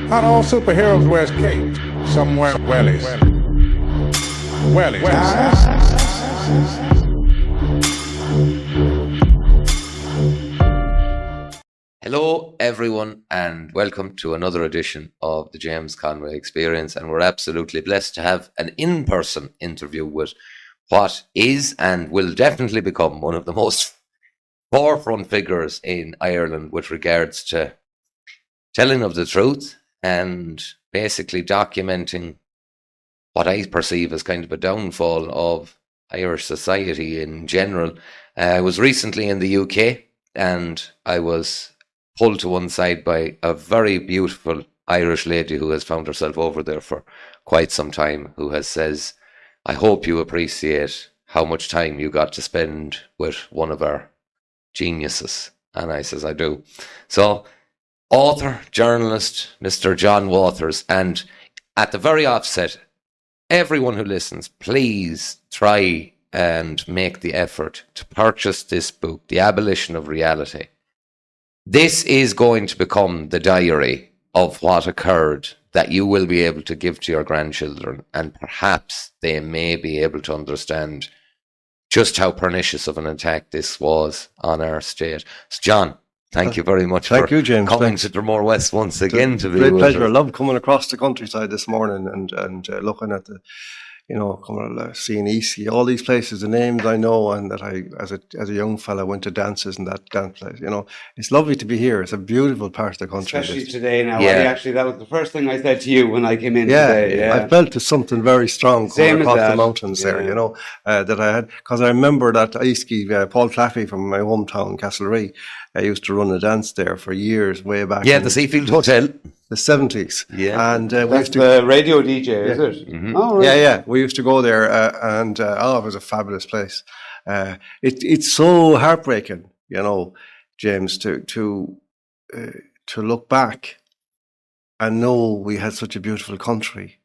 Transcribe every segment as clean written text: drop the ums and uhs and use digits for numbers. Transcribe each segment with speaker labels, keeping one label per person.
Speaker 1: Not all superheroes wear capes. Some wear wellies. Wellies.
Speaker 2: Hello everyone and welcome to another edition of the James Conway Experience, and we're absolutely blessed to have an in-person interview with what is and will definitely become one of the most forefront figures in Ireland with regards to telling of the truth and basically documenting what I perceive as kind of a downfall of Irish society in general. I was recently in the UK and I was pulled to one side by a very beautiful Irish lady who has found herself over there for quite some time, who has says, I hope you appreciate how much time you got to spend with one of our geniuses. And I says, I do. So, author, journalist, Mr. John Waters. And at the very offset, everyone who listens, please try and make the effort to purchase this book, The Abolition of Reality. This is going to become the diary of what occurred that you will be able to give to your grandchildren, and perhaps they may be able to understand just how pernicious of an attack this was on our state. So John, thank you very much for
Speaker 3: James.
Speaker 2: coming to Drumore West once again.
Speaker 3: It's a great pleasure. I love coming across the countryside this morning and looking at the, seeing Eastie, all these places, the names I know, and that I, as a young fella, went to dances in that dance place. It's lovely to be here. It's a beautiful part of the country.
Speaker 4: Especially today now. Yeah. That was the first thing I said to you when I came in today. Yeah,
Speaker 3: I felt there's something very strong coming across the mountains there, that I had. Because I remember that Eastie, Paul Claffey from my hometown, Castlereagh, I used to run a dance there for years, way back.
Speaker 2: Yeah, the Seafield Hotel.
Speaker 3: The 70s.
Speaker 2: Yeah.
Speaker 3: And
Speaker 4: we used to the radio DJ, is it?
Speaker 2: Mm-hmm.
Speaker 4: Oh, right.
Speaker 3: Yeah. We used to go there and it was a fabulous place. It's so heartbreaking, James, to look back and know we had such a beautiful country,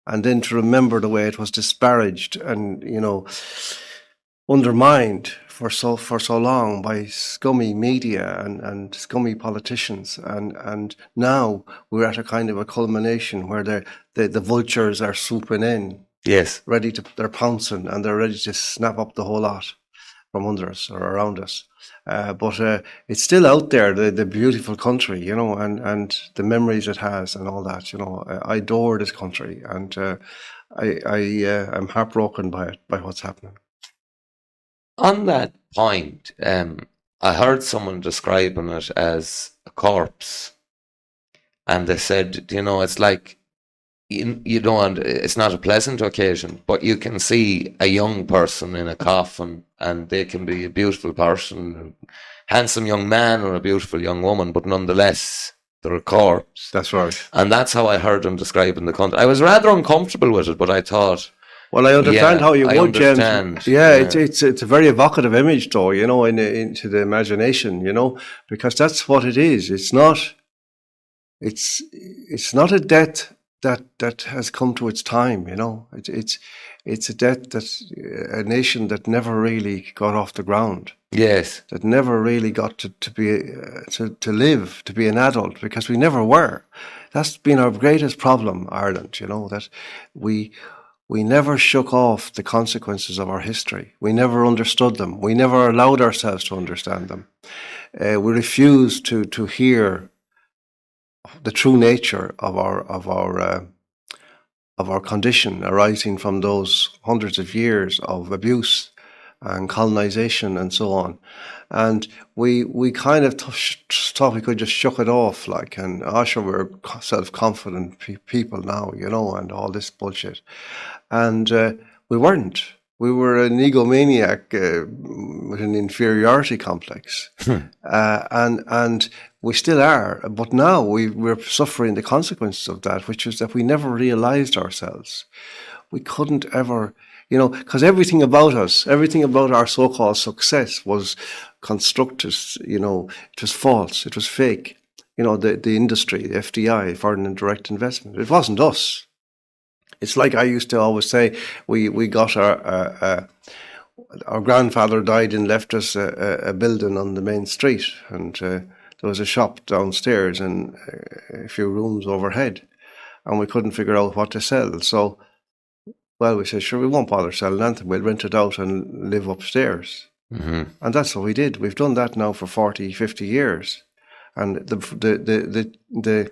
Speaker 3: and then to remember the way it was disparaged and, undermined for so long by scummy media and scummy politicians, and now we're at a kind of a culmination where the vultures are swooping in,
Speaker 2: yes,
Speaker 3: they're pouncing and they're ready to snap up the whole lot from under us or around us. But it's still out there, the beautiful country, and the memories it has and all that. I adore this country, and I'm heartbroken by what's happening.
Speaker 2: On that point, I heard someone describing it as a corpse, and they said, it's like, it's not a pleasant occasion, but you can see a young person in a coffin, and they can be a beautiful person, a handsome young man or a beautiful young woman, but nonetheless, they're a corpse.
Speaker 3: That's right.
Speaker 2: And that's how I heard them describing the country. I was rather uncomfortable with it, but I thought...
Speaker 3: Well, I understand how you would,
Speaker 2: James.
Speaker 3: Yeah, it's a very evocative image, though, into the imagination, because that's what it is. It's not a death that has come to its time, It's a death that a nation that never really got off the ground.
Speaker 2: Yes,
Speaker 3: that never really got to live, to be an adult, because we never were. That's been our greatest problem, Ireland. That we never shook off the consequences of our history. We never understood them. We never allowed ourselves to understand them. We refused to hear the true nature of our condition, arising from those hundreds of years of abuse and colonization and so on. And we kind of thought we could just shook it off, and sure, we're self-confident people now, and all this bullshit. And we weren't. We were an egomaniac with an inferiority complex. And we still are. But now we're suffering the consequences of that, which is that we never realized ourselves. We couldn't ever... because everything about us, everything about our so-called success was constructed, it was false, it was fake. The industry, the FDI, foreign and direct investment, it wasn't us. It's like I used to always say, we got our grandfather died and left us a building on the main street, and there was a shop downstairs and a few rooms overhead, and we couldn't figure out what to sell. So, well, we said, sure, we won't bother selling anything. We'll rent it out and live upstairs.
Speaker 2: Mm-hmm.
Speaker 3: And that's what we did. We've done that now for 40, 50 years. And the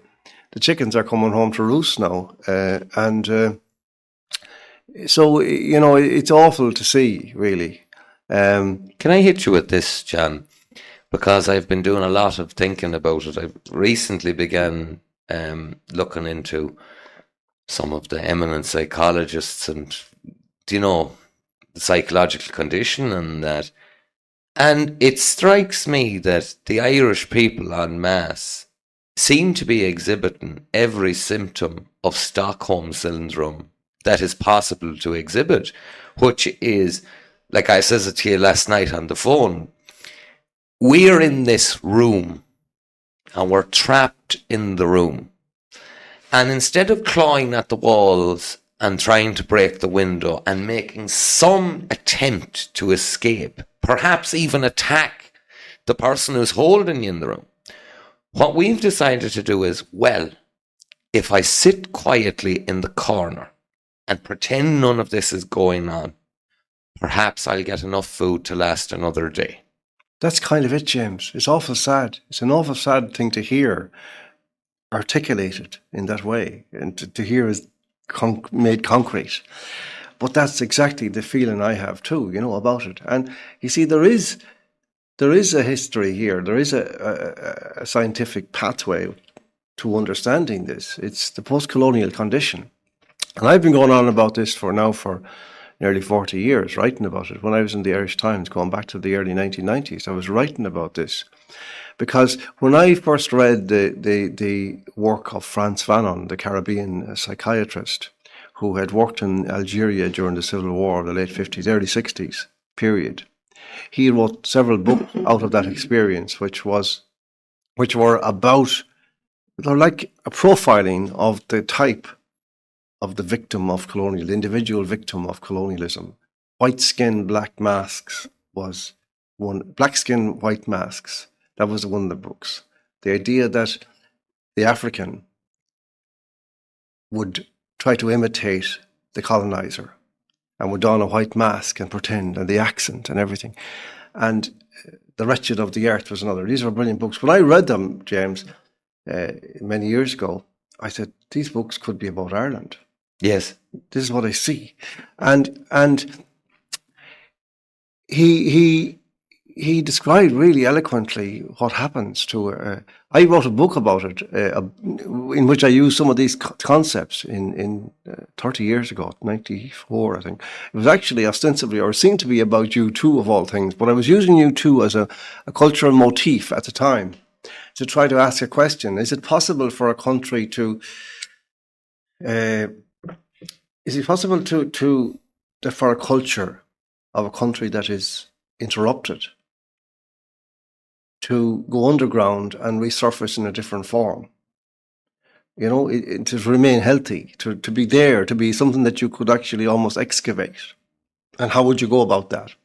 Speaker 3: chickens are coming home to roost now. So, you know, it's awful to see, really.
Speaker 2: Can I hit you with this, John? Because I've been doing a lot of thinking about it. I recently began looking into some of the eminent psychologists and, you know, the psychological condition and that. And it strikes me that the Irish people en masse seem to be exhibiting every symptom of Stockholm syndrome that is possible to exhibit, which is, like I said it to you last night on the phone, we're in this room and we're trapped in the room. And instead of clawing at the walls and trying to break the window and making some attempt to escape, perhaps even attack the person who's holding you in the room, what we've decided to do is, well, if I sit quietly in the corner and pretend none of this is going on, perhaps I'll get enough food to last another day.
Speaker 3: That's kind of it, James. It's awful sad. It's an awful sad thing to hear articulated in that way, and to hear is made concrete. But that's exactly the feeling I have too, you know, about it. And you see, there is a history here. There is a scientific pathway to understanding this. It's the post-colonial condition. And I've been going on about this for nearly 40 years, writing about it. When I was in the Irish Times, going back to the early 1990s, I was writing about this. Because when I first read the work of Frantz Fanon, the Caribbean psychiatrist, who had worked in Algeria during the Civil War of the late 50s, early 60s period, he wrote several books out of that experience, which were about, they're like a profiling of the type of the victim of the individual victim of colonialism. White skin, black masks was one. Black skin, white masks. That was one of the books. The idea that the African would try to imitate the colonizer and would don a white mask and pretend, and the accent and everything. And The Wretched of the Earth was another. These were brilliant books. When I read them, James, many years ago, I said, these books could be about Ireland.
Speaker 2: Yes.
Speaker 3: This is what I see. And he described really eloquently what happens to. I wrote a book about it, in which I used some of these concepts in 30 years ago, 94, I think. It was actually ostensibly, or seemed to be, about U2 of all things, but I was using U2 as a cultural motif at the time to try to ask a question: is it possible for a country to? Is it possible for a culture of a country that is interrupted to go underground and resurface in a different form? You know, to remain healthy, to be there, to be something that you could actually almost excavate. And how would you go about that?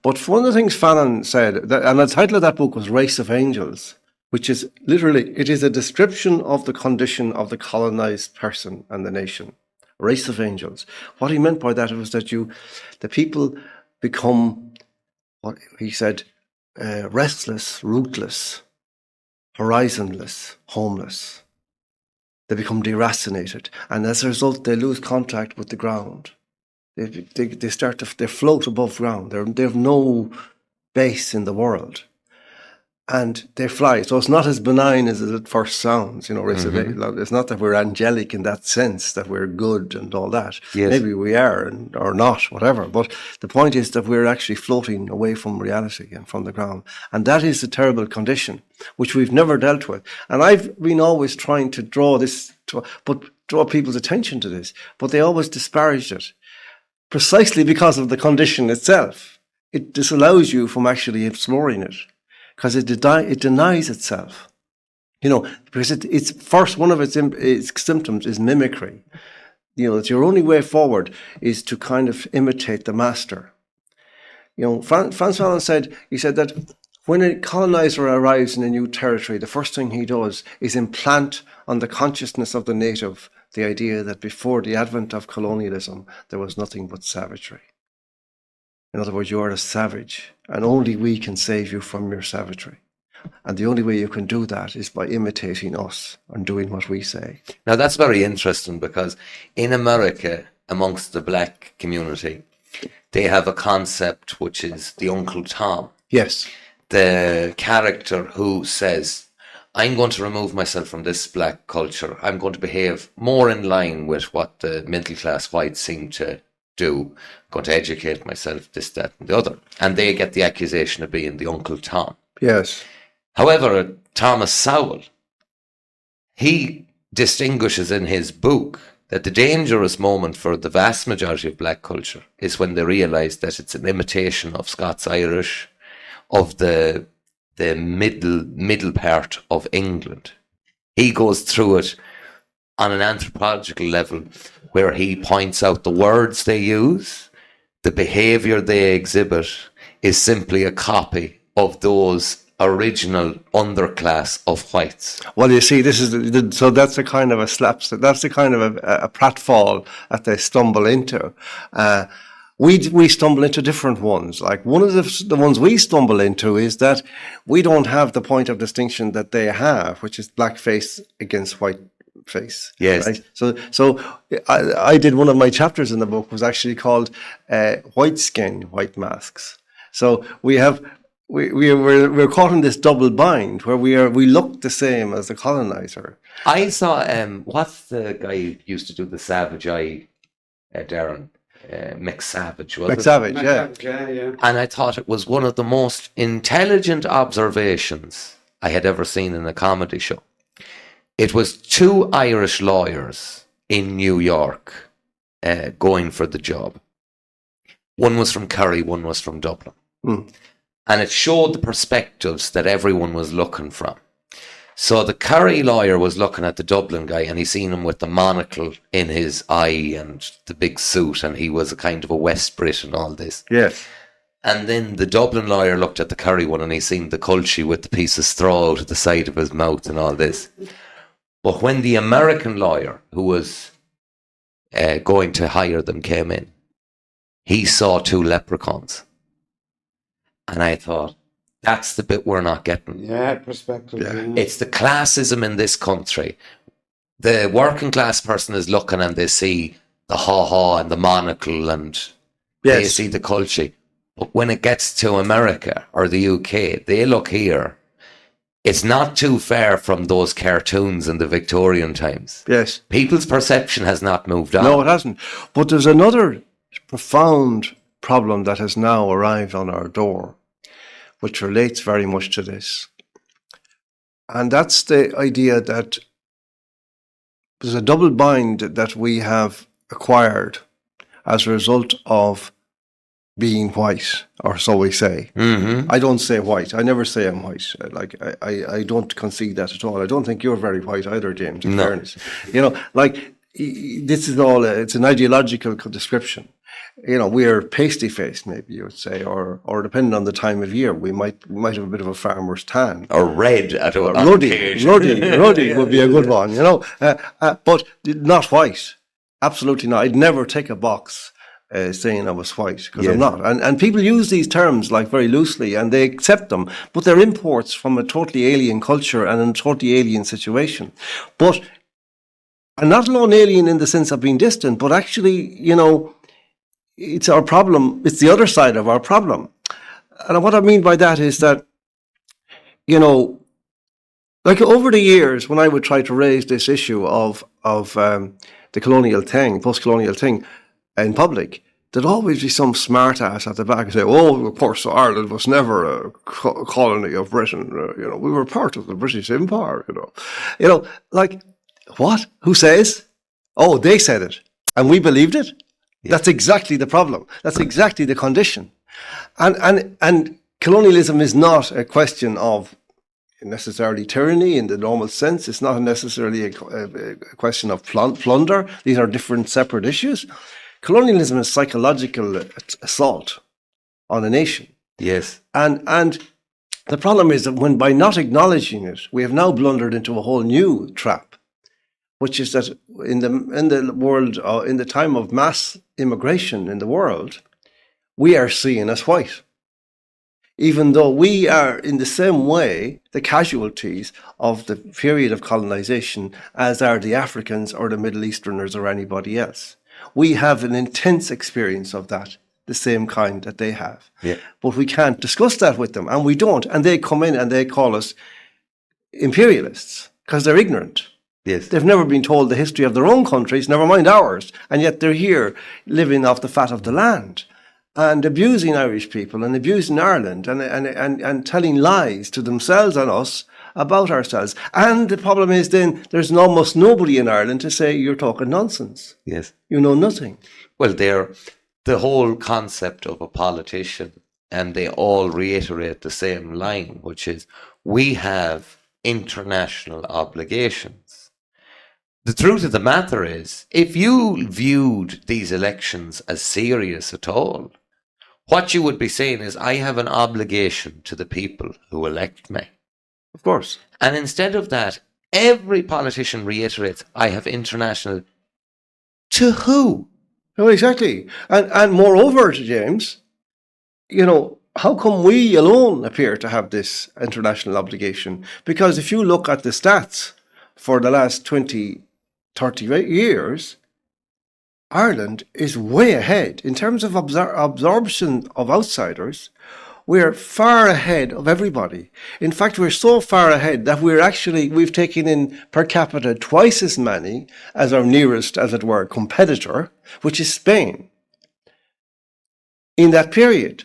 Speaker 3: But one of the things Fanon said, and the title of that book was Race of Angels, which is literally, it is a description of the condition of the colonized person and the nation. Race of angels. What he meant by that was that the people become, what he said, restless, rootless, horizonless, homeless. They become deracinated, and as a result, they lose contact with the ground. They start to float above ground. They have no base in the world. And they fly. So it's not as benign as it at first sounds. You know, It's not that we're angelic in that sense, that we're good and all that.
Speaker 2: Yes.
Speaker 3: Maybe we are or not, whatever. But the point is that we're actually floating away from reality and from the ground. And that is a terrible condition, which we've never dealt with. And I've been always trying to draw people's attention to this, but they always disparaged it, precisely because of the condition itself. It disallows you from actually exploring it, because it denies itself, you know, because it's first, one of its symptoms is mimicry. You know, that your only way forward is to kind of imitate the master. You know, Frantz Fanon said that when a colonizer arrives in a new territory, the first thing he does is implant on the consciousness of the native the idea that before the advent of colonialism, there was nothing but savagery. In other words, you are a savage, and only we can save you from your savagery. And the only way you can do that is by imitating us and doing what we say.
Speaker 2: Now, that's very interesting, because in America, amongst the black community, they have a concept which is the Uncle Tom.
Speaker 3: Yes.
Speaker 2: The character who says, I'm going to remove myself from this black culture. I'm going to behave more in line with what the middle class whites seem to do. I'm going to educate myself, this, that, and the other. And they get the accusation of being the Uncle Tom.
Speaker 3: Yes.
Speaker 2: However, Thomas Sowell, he distinguishes in his book that the dangerous moment for the vast majority of black culture is when they realise that it's an imitation of Scots-Irish, of the middle part of England. He goes through it on an anthropological level, where he points out the words they use, the behaviour they exhibit is simply a copy of those original underclass of whites.
Speaker 3: Well, you see, this is so that's a kind of a slapstick. That's a kind of a pratfall that they stumble into. We stumble into different ones. Like one of the ones we stumble into is that we don't have the point of distinction that they have, which is black face against white face.
Speaker 2: Yes.
Speaker 3: Right? So I did one of my chapters in the book was actually called White Skin, White Masks. So we're caught in this double bind where we look the same as the colonizer.
Speaker 2: I saw what's the guy who used to do the Savage Eye, Darren McSavage, was it?
Speaker 3: McSavage, yeah.
Speaker 4: Yeah.
Speaker 2: And I thought it was one of the most intelligent observations I had ever seen in a comedy show. It was two Irish lawyers in New York going for the job. One was from Kerry, one was from Dublin.
Speaker 3: Mm.
Speaker 2: And it showed the perspectives that everyone was looking from. So the Kerry lawyer was looking at the Dublin guy, and he seen him with the monocle in his eye and the big suit, and he was a kind of a West Brit and all this.
Speaker 3: Yes.
Speaker 2: And then the Dublin lawyer looked at the Kerry one, and he seen the culchie with the piece of straw out of the side of his mouth and all this. But when the American lawyer, who was going to hire them, came in, he saw two leprechauns. And I thought, that's the bit we're not getting.
Speaker 4: Yeah, perspective. Yeah.
Speaker 2: It's the classism in this country. The working class person is looking and they see the ha-ha and the monocle and they see the culture. But when it gets to America or the UK, they look here. It's not too far from those cartoons in the Victorian times.
Speaker 3: Yes.
Speaker 2: People's perception has not moved on.
Speaker 3: No, it hasn't. But there's another profound problem that has now arrived on our door, which relates very much to this. And that's the idea that there's a double bind that we have acquired as a result of being white, or so we say.
Speaker 2: Mm-hmm.
Speaker 3: I don't say white. I never say I'm white. I don't concede that at all. I don't think you're very white either, James, in fairness. You know, like, this is all, it's an ideological description. You know, we're pasty-faced, maybe you would say, or depending on the time of year, we might have a bit of a farmer's tan.
Speaker 2: Or red at a
Speaker 3: ruddy would be a good one, you know, but not white. Absolutely not. I'd never take a box saying I was white, because I'm not. And people use these terms like very loosely, and they accept them, but they're imports from a totally alien culture and in a totally alien situation. But, and not alone alien in the sense of being distant, but actually, you know, it's our problem. It's the other side of our problem. And what I mean by that is that, you know, like over the years, when I would try to raise this issue of the colonial thing, post-colonial thing in public, there'd always be some smart ass at the back and say, oh, of course, Ireland was never a colony of Britain. You know, we were part of the British Empire, you know. You know, like, what? Who says? Oh, they said it. And we believed it? That's exactly the problem. That's exactly the condition. And colonialism is not a question of necessarily tyranny in the normal sense. It's not necessarily a question of plunder. These are different separate issues. Colonialism is psychological assault on a nation.
Speaker 2: Yes.
Speaker 3: And The problem is that when by not acknowledging it, we have now blundered into a whole new trap, which is that in the world, in the time of mass immigration in the world, we are seen as white, even though we are in the same way the casualties of the period of colonization as are the Africans or the Middle Easterners or anybody else. We have an intense experience of that, the same kind that they have.
Speaker 2: Yeah.
Speaker 3: But we can't discuss that with them, and we don't. And they come in and they call us imperialists because they're ignorant.
Speaker 2: Yes.
Speaker 3: They've never been told the history of their own countries, never mind ours, and yet they're here living off the fat of the land and abusing Irish people and abusing Ireland and telling lies to themselves and us about ourselves. And the problem is then there's almost nobody in Ireland to say you're talking nonsense.
Speaker 2: Yes.
Speaker 3: You know nothing.
Speaker 2: Well, the whole concept of a politician, and they all reiterate the same line, which is we have international obligations. The truth of the matter is, if you viewed these elections as serious at all, what you would be saying is, I have an obligation to the people who elect me.
Speaker 3: Of course.
Speaker 2: And instead of that, every politician reiterates, I have international. To who?
Speaker 3: Oh, exactly. And moreover, James, how come we alone appear to have this international obligation? Because if you look at the stats for the last 20, 30 years, Ireland is way ahead. In terms of absorption of outsiders, we're far ahead of everybody. In fact, we're so far ahead that we've taken in per capita twice as many as our nearest, as it were, competitor, which is Spain, in that period.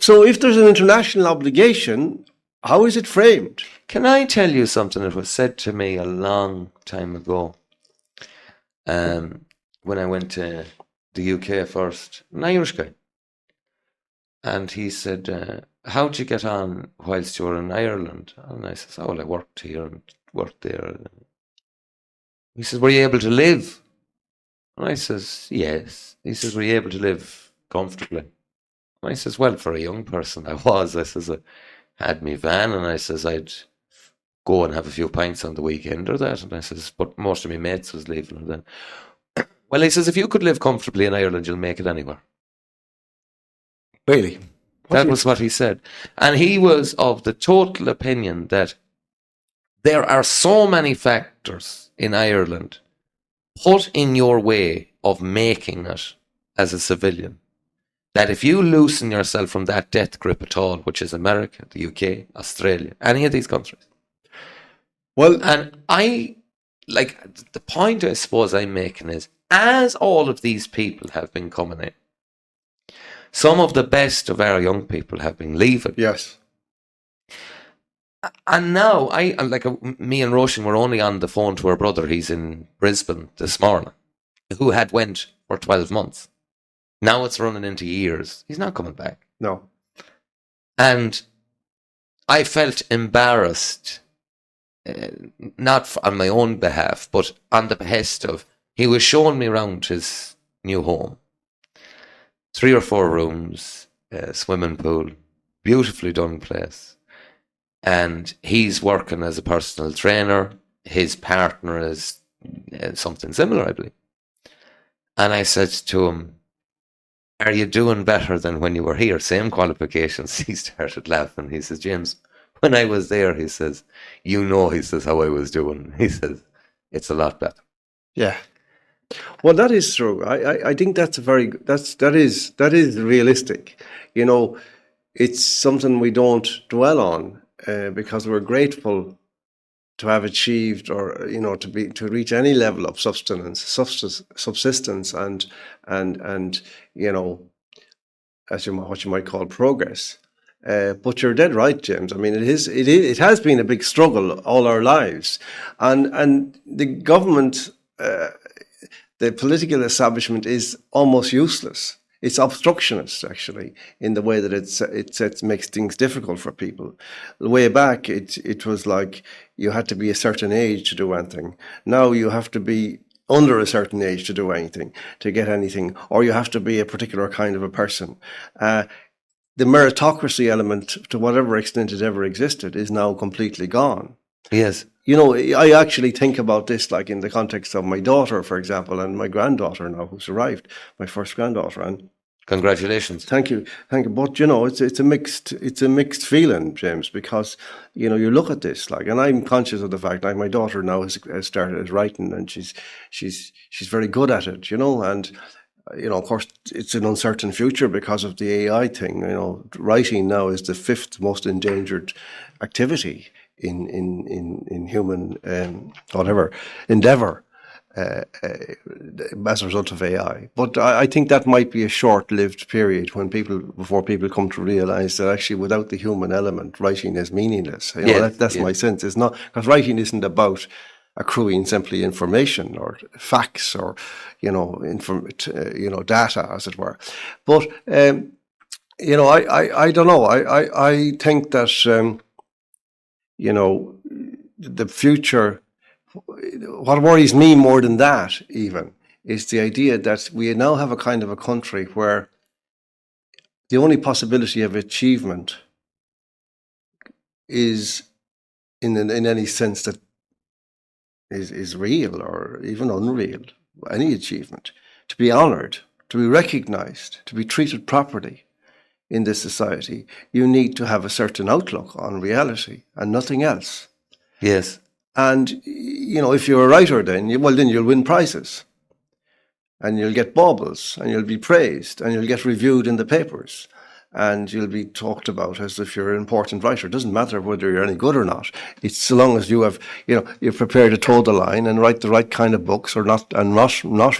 Speaker 3: So if there's an international obligation, how is it framed?
Speaker 2: Can I tell you something that was said to me a long time ago? When I went to the UK first, an Irish guy. And he said, how'd you get on whilst you were in Ireland? And I said, I worked here and worked there. He says, were you able to live? And I says, yes. He says, were you able to live comfortably? And I says, well, for a young person, I was. I says, I had me van, and I says, I'd go and have a few pints on the weekend or that. And I says, but most of my mates was leaving then. Well, he says, if you could live comfortably in Ireland, you'll make it anywhere.
Speaker 3: Really?
Speaker 2: That was what he said. And he was of the total opinion that there are so many factors in Ireland put in your way of making it as a civilian, that if you loosen yourself from that death grip at all, which is America, the UK, Australia, any of these countries.
Speaker 3: Well,
Speaker 2: and the point I suppose I'm making is, as all of these people have been coming in, some of the best of our young people have been leaving.
Speaker 3: Yes.
Speaker 2: And now, me and Roshan were only on the phone to our brother. He's in Brisbane this morning, who had went for 12 months. Now it's running into years. He's not coming back.
Speaker 3: No.
Speaker 2: And I felt embarrassed, not on my own behalf, but on the behest of, he was showing me around his new home. 3 or 4 rooms, swimming pool, beautifully done place. And he's working as a personal trainer. His partner is something similar, I believe. And I said to him, are you doing better than when you were here? Same qualifications. He started laughing. He says, James, when I was there, he says, he says, how I was doing. He says, it's a lot better.
Speaker 3: Yeah. Well, that is true. I think that is realistic. It's something we don't dwell on because we're grateful to have achieved, or to reach any level of subsistence, and as what you might call progress. But you're dead right, James. I mean, it has been a big struggle all our lives, and the government. The political establishment is almost useless. It's obstructionist, actually, in the way that it makes things difficult for people. Way back, it was like you had to be a certain age to do anything. Now you have to be under a certain age to do anything, to get anything, or you have to be a particular kind of a person. the meritocracy element, to whatever extent it ever existed, is now completely gone.
Speaker 2: Yes.
Speaker 3: You know, I actually think about this like in the context of my daughter, for example, and my granddaughter now who's arrived, my first granddaughter. And
Speaker 2: Congratulations.
Speaker 3: thank you. But you know, it's a mixed feeling, James, because you know you look at this like, and I'm conscious of the fact that my daughter now has started writing, and she's very good at it, you know, and you know, of course, it's an uncertain future because of the AI thing. You know, writing now is the 5th most endangered activity in human whatever endeavor as a result of AI. But I think that might be a short-lived period before people come to realize that actually without the human element, writing is meaningless. You know, that's my sense. It's not, because writing isn't about accruing simply information or facts or, you know, data, as it were. But, you know, I don't know. I think that, you know, the future, what worries me more than that even, is the idea that we now have a kind of a country where the only possibility of achievement is in any sense that is real or even unreal, any achievement, to be honoured, to be recognised, to be treated properly in this society, you need to have a certain outlook on reality and nothing else.
Speaker 2: Yes.
Speaker 3: And, you know, if you're a writer then you'll win prizes and you'll get baubles and you'll be praised and you'll get reviewed in the papers and you'll be talked about as if you're an important writer. It doesn't matter whether you're any good or not. It's so long as you have, you know, you're prepared to toe the line and write the right kind of books or not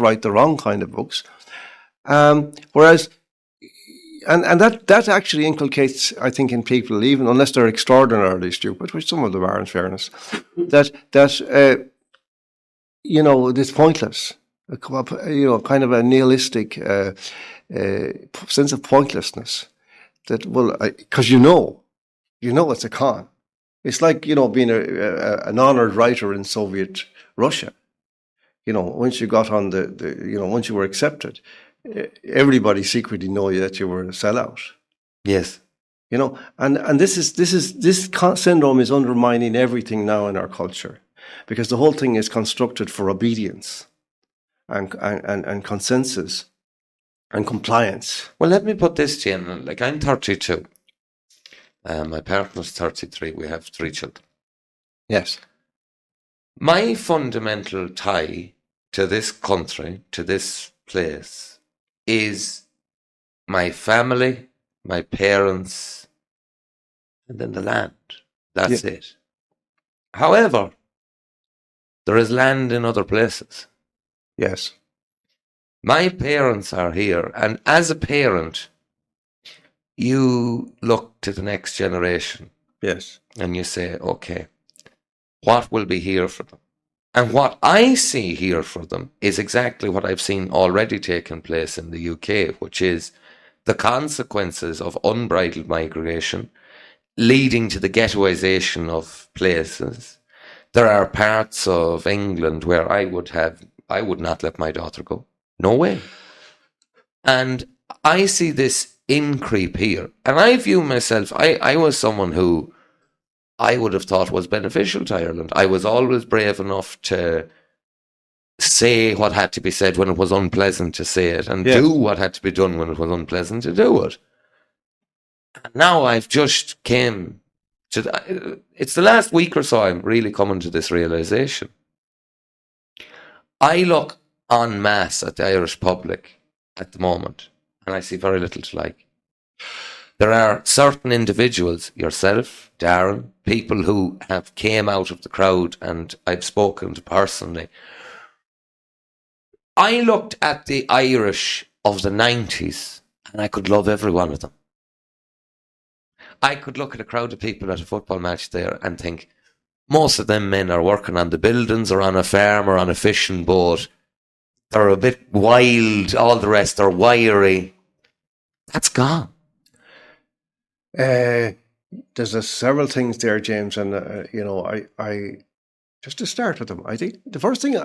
Speaker 3: write the wrong kind of books. Whereas, and that actually inculcates, I think, in people, even unless they're extraordinarily stupid, which some of them are, in fairness, that you know, it's pointless. You know, kind of a nihilistic sense of pointlessness. That, well, because you know it's a con. It's like, you know, being an honoured writer in Soviet Russia. You know, once you got on once you were accepted, everybody secretly knew that you were a sellout.
Speaker 2: Yes.
Speaker 3: You know, and this syndrome is undermining everything now in our culture, because the whole thing is constructed for obedience and consensus and compliance.
Speaker 2: Well, let me put this to you. Like, I'm 32. My partner's 33. We have 3 children.
Speaker 3: Yes.
Speaker 2: My fundamental tie to this country, to this place, is my family, my parents, and then the land. That's it. However, there is land in other places.
Speaker 3: Yes.
Speaker 2: My parents are here, and as a parent, you look to the next generation.
Speaker 3: Yes.
Speaker 2: And you say, okay, what will be here for them? And what I see here for them is exactly what I've seen already taking place in the UK, which is the consequences of unbridled migration leading to the ghettoization of places. There are parts of England where I would not let my daughter go. No way. And I see this increep here. And I view myself, I was someone who I would have thought was beneficial to Ireland. I was always brave enough to say what had to be said when it was unpleasant to say it, and do what had to be done when it was unpleasant to do it. And now I've just came to it's the last week or so I'm really coming to this realization. I look en masse at the Irish public at the moment, and I see very little to like. There are certain individuals, yourself, Darren, people who have came out of the crowd and I've spoken to personally. I looked at the Irish of the 90s and I could love every one of them. I could look at a crowd of people at a football match there and think, most of them men are working on the buildings or on a farm or on a fishing boat. They're a bit wild, all the rest are wiry. That's gone.
Speaker 3: There's several things there, James, and you know, I just to start with them, I think the first thing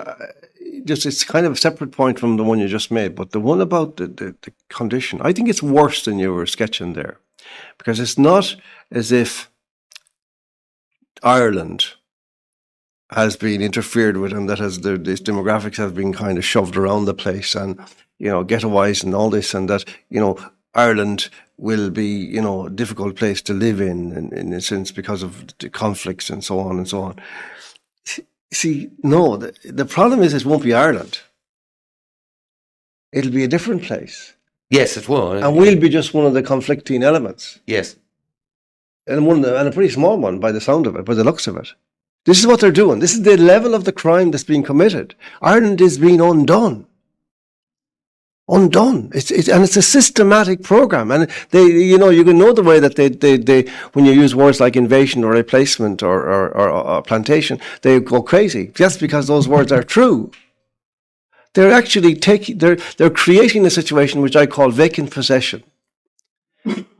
Speaker 3: it's kind of a separate point from the one you just made, but the one about the condition, I think it's worse than you were sketching there, because it's not as if Ireland has been interfered with, and that these demographics have been kind of shoved around the place, and ghettoized and all this, and that Ireland will be a difficult place to live in a sense because of the conflicts and so on and so on. See, no, the problem is it won't be Ireland. It'll be a different place.
Speaker 2: Yes, it will.
Speaker 3: And we'll be just one of the conflicting elements.
Speaker 2: Yes.
Speaker 3: And a pretty small one by the sound of it, by the looks of it. This is what they're doing. This is the level of the crime that's being committed. Ireland is being undone. It's a systematic program, and you can know the way that they when you use words like invasion or replacement or plantation, they go crazy just because those words are true. They're actually they're creating a situation which I call vacant possession.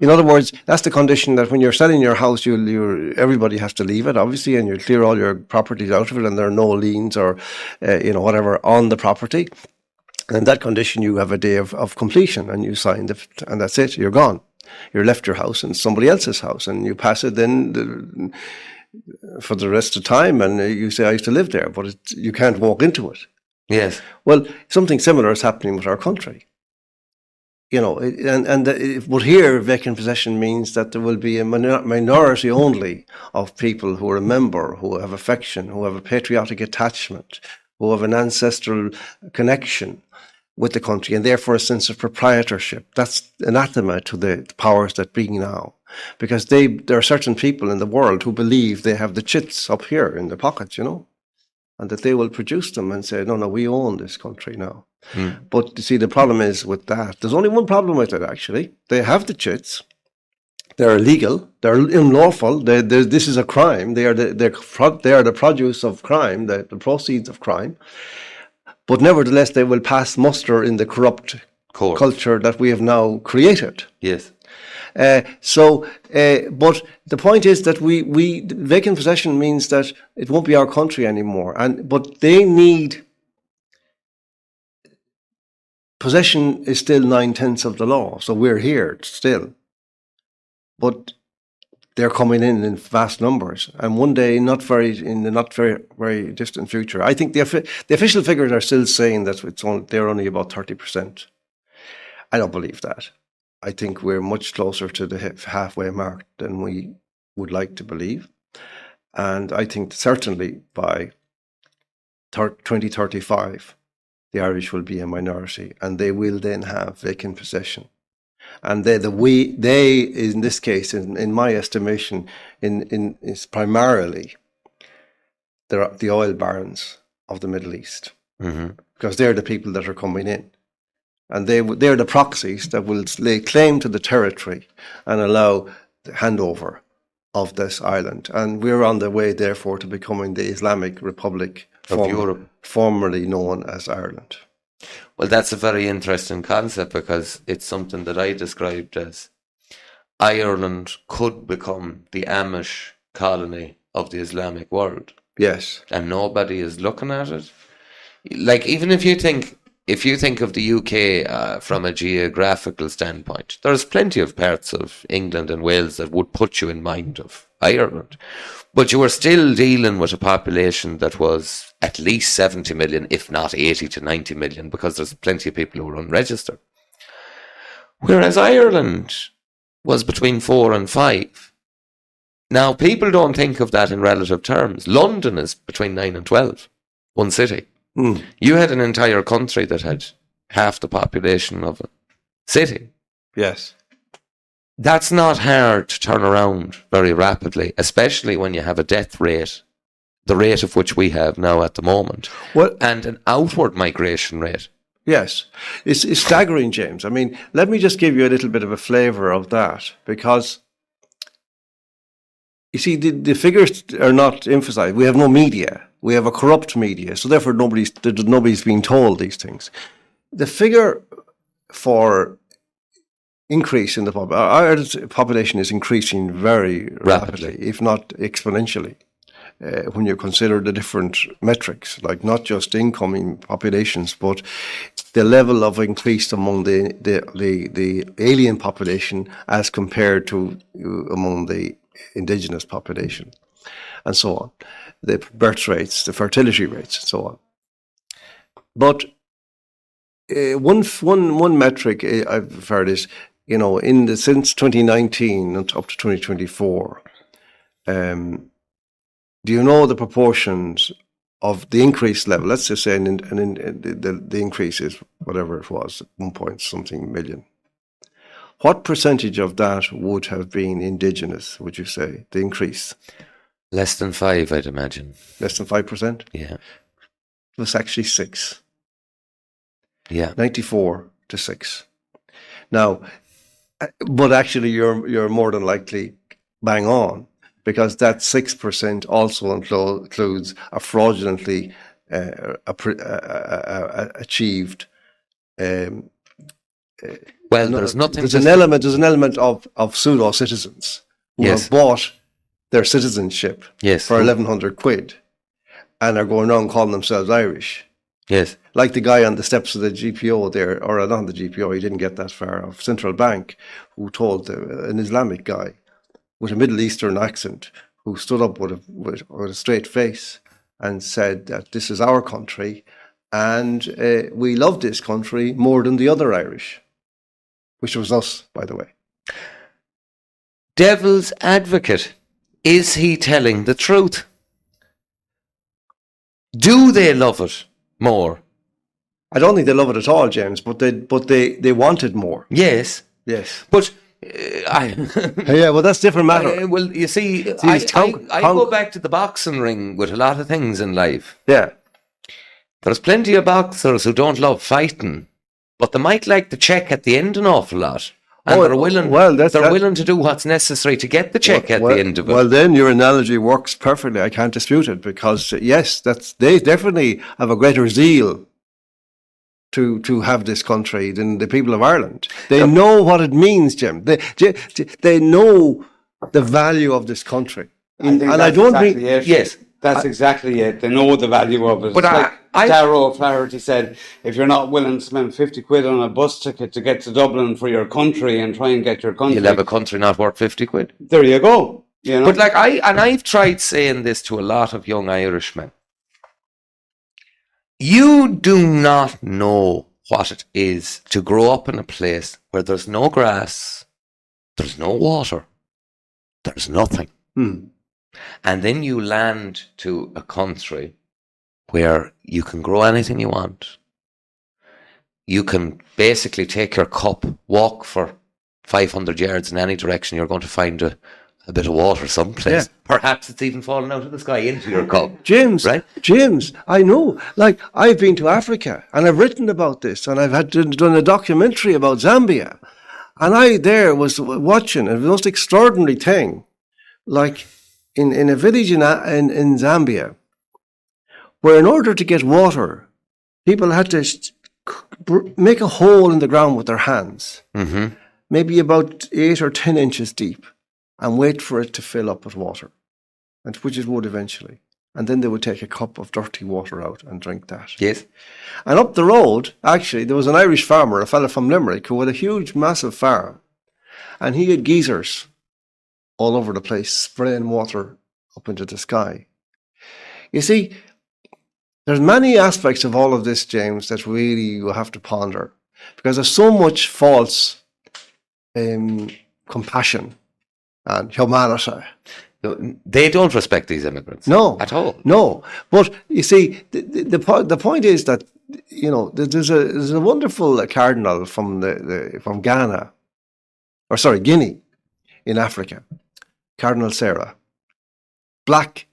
Speaker 3: In other words, that's the condition that when you're selling your house, everybody has to leave it, obviously, and you clear all your properties out of it, and there are no liens or whatever on the property. And in that condition, you have a day of completion, and you sign it, and that's it. You're gone. You're left your house in somebody else's house, and you pass it then for the rest of the time, and you say, I used to live there, but you can't walk into it.
Speaker 2: Yes.
Speaker 3: Well, something similar is happening with our country. But here, vacant possession means that there will be a minority only of people who remember, who have affection, who have a patriotic attachment, who have an ancestral connection with the country, and therefore a sense of proprietorship. That's anathema to the powers that be now, because there are certain people in the world who believe they have the chits up here in their pockets, and that they will produce them and say, no, we own this country now. But you see, the problem is with that, there's only one problem with it, actually. They have the chits. They're illegal. They're unlawful. This is a crime. They are the produce of crime, the proceeds of crime. But nevertheless, they will pass muster in the corrupt culture that we have now created.
Speaker 2: Yes.
Speaker 3: But the point is that vacant possession means that it won't be our country anymore. But they need. Possession is still 9/10 of the law, so we're here still. But they're coming in vast numbers, and one day, in the not very distant future, I think the official figures are still saying that they're only about 30%. I don't believe that. I think we're much closer to the halfway mark than we would like to believe, and I think certainly by 2035, the Irish will be a minority, and they will then have vacant possession. And they in this case, in my estimation, is primarily the oil barons of the Middle East, because they're the people that are coming in, and they're the proxies that will lay claim to the territory and allow the handover of this island. And we're on the way, therefore, to becoming the Islamic Republic
Speaker 2: of Europe,
Speaker 3: formerly known as Ireland.
Speaker 2: Well, that's a very interesting concept, because it's something that I described as Ireland could become the Amish colony of the Islamic world.
Speaker 3: Yes.
Speaker 2: And nobody is looking at it. Like, even if you think of the UK from a geographical standpoint, there's plenty of parts of England and Wales that would put you in mind of Ireland. But you were still dealing with a population that was at least 70 million, if not 80 to 90 million, because there's plenty of people who are unregistered. Whereas Ireland was between 4 and 5. Now, people don't think of that in relative terms. London is between 9 and 12, one city. You had an entire country that had half the population of a city.
Speaker 3: Yes.
Speaker 2: That's not hard to turn around very rapidly, especially when you have a death rate, the rate of which we have now at the moment, and an outward migration rate.
Speaker 3: Yes. It's staggering, James. I mean, let me just give you a little bit of a flavour of that, because you see, the figures are not emphasised. We have no media. We have a corrupt media, so therefore nobody's being told these things. The figure for increase in the population, Ireland's population is increasing very rapidly, if not exponentially. when you consider the different metrics, like not just incoming populations, but the level of increase among the alien population as compared to among the indigenous population, and so on, the birth rates, the fertility rates, and so on. But one metric I've heard is, since 2019 up to 2024, do you know the proportions of the increase level? Let's just say the increase is whatever it was, 1 point something million. What percentage of that would have been indigenous, would you say, the increase?
Speaker 2: Less than 5, I'd imagine.
Speaker 3: Less than 5%?
Speaker 2: Yeah.
Speaker 3: It was actually 6.
Speaker 2: Yeah.
Speaker 3: 94 to 6. Now, but actually you're more than likely bang on, because that 6% also includes a fraudulently achieved.
Speaker 2: Well, there's nothing.
Speaker 3: There's an element of pseudo citizens who have bought their citizenship for 1,100 quid and are going around calling themselves Irish.
Speaker 2: Yes.
Speaker 3: Like the guy on the steps of the GPO there, or not on the GPO, he didn't get that far, of Central Bank, who told an Islamic guy with a Middle Eastern accent, who stood up with a straight face and said that this is our country and we love this country more than the other Irish, which was us, by the way.
Speaker 2: Devil's advocate, is he telling the truth? Do they love it more?
Speaker 3: I don't think they love it at all, James, but they want it more.
Speaker 2: Yes.
Speaker 3: Yes.
Speaker 2: But
Speaker 3: yeah, well, that's a different matter.
Speaker 2: Well, you see, I go back to the boxing ring with a lot of things in life.
Speaker 3: Yeah.
Speaker 2: There's plenty of boxers who don't love fighting, but they might like the check at the end an awful lot. And they're willing to do what's necessary to get the check at the end of it.
Speaker 3: Well, then your analogy works perfectly. I can't dispute it, because yes, they definitely have a greater zeal to have this country than the people of Ireland. They know what it means, Jim. They know the value of this country.
Speaker 4: Yes, that's exactly it. They know the value of it. But Darrow O'Flaherty said, if you're not willing to spend 50 quid on a bus ticket to get to Dublin for your country and try and get your country,
Speaker 2: you'll have a country not worth 50 quid.
Speaker 4: There you go.
Speaker 2: But I've tried saying this to a lot of young Irishmen. You do not know what it is to grow up in a place where there's no grass, there's no water, there's nothing. And then you land to a country where you can grow anything you want. You can basically take your cup, walk for 500 yards in any direction, you're going to find a bit of water someplace. Yeah. Perhaps it's even falling out of the sky into your cup.
Speaker 3: James,
Speaker 2: right?
Speaker 3: James, I know. Like, I've been to Africa and I've written about this, and I've done a documentary about Zambia. And I there was watching a most extraordinary thing. Like, in a village in Zambia, where in order to get water, people had to make a hole in the ground with their hands, maybe about 8 or 10 inches deep, and wait for it to fill up with water, and which it would eventually. And then they would take a cup of dirty water out and drink that.
Speaker 2: Yes.
Speaker 3: And up the road, actually, there was an Irish farmer, a fella from Limerick, who had a huge, massive farm, and he had geysers all over the place, spraying water up into the sky. You see, there's many aspects of all of this, James, that really you have to ponder, because there's so much false compassion and humanity.
Speaker 2: They don't respect these immigrants.
Speaker 3: No.
Speaker 2: At all.
Speaker 3: No. But you see, the point is that, there's a wonderful cardinal from Guinea in Africa, Cardinal Sarah, black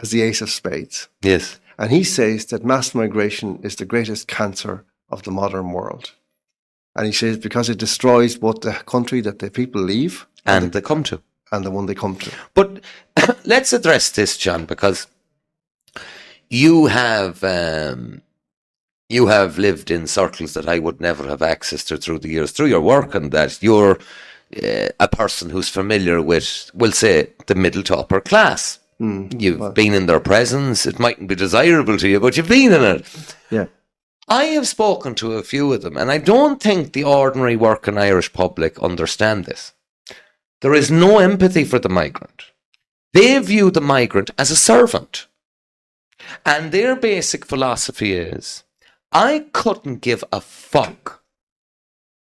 Speaker 3: as the ace of spades.
Speaker 2: Yes.
Speaker 3: And he says that mass migration is the greatest cancer of the modern world. And he says because it destroys both the country that the people leave
Speaker 2: and they come to.
Speaker 3: And the one they come to.
Speaker 2: But let's address this, John, because you have lived in circles that I would never have access to through the years, through your work, and that you're a person who's familiar with, we'll say, the middle to upper class. You've been in their presence. It mightn't be desirable to you, but you've been in it.
Speaker 3: Yeah.
Speaker 2: I have spoken to a few of them, and I don't think the ordinary working Irish public understand this. There is no empathy for the migrant. They view the migrant as a servant. And their basic philosophy is, I couldn't give a fuck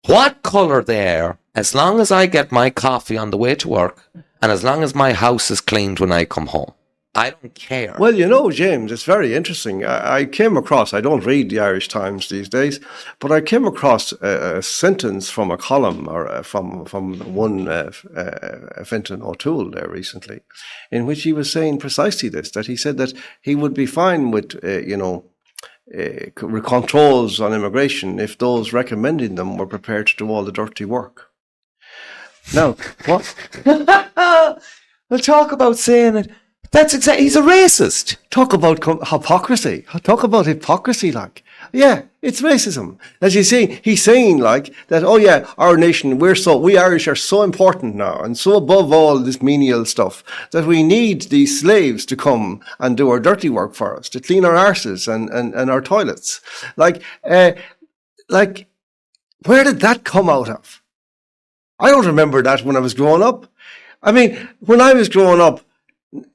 Speaker 2: what colour they are, as long as I get my coffee on the way to work, and as long as my house is cleaned when I come home. I don't care.
Speaker 3: Well, you know, James, it's very interesting. I came across, I don't read the Irish Times these days, but I came across a sentence from a column or from one Fintan O'Toole there recently, in which he was saying precisely this, that he said that he would be fine with, controls on immigration if those recommending them were prepared to do all the dirty work. Now, what?
Speaker 2: We'll talk about saying it. That's exactly, he's a racist.
Speaker 3: Talk about hypocrisy. Talk about hypocrisy, like. Yeah, it's racism. As you see, he's saying like that, oh yeah, our nation, we Irish are so important now and so above all this menial stuff that we need these slaves to come and do our dirty work for us, to clean our arses and our toilets. Like, where did that come out of? I don't remember that when I was growing up. I mean, when I was growing up,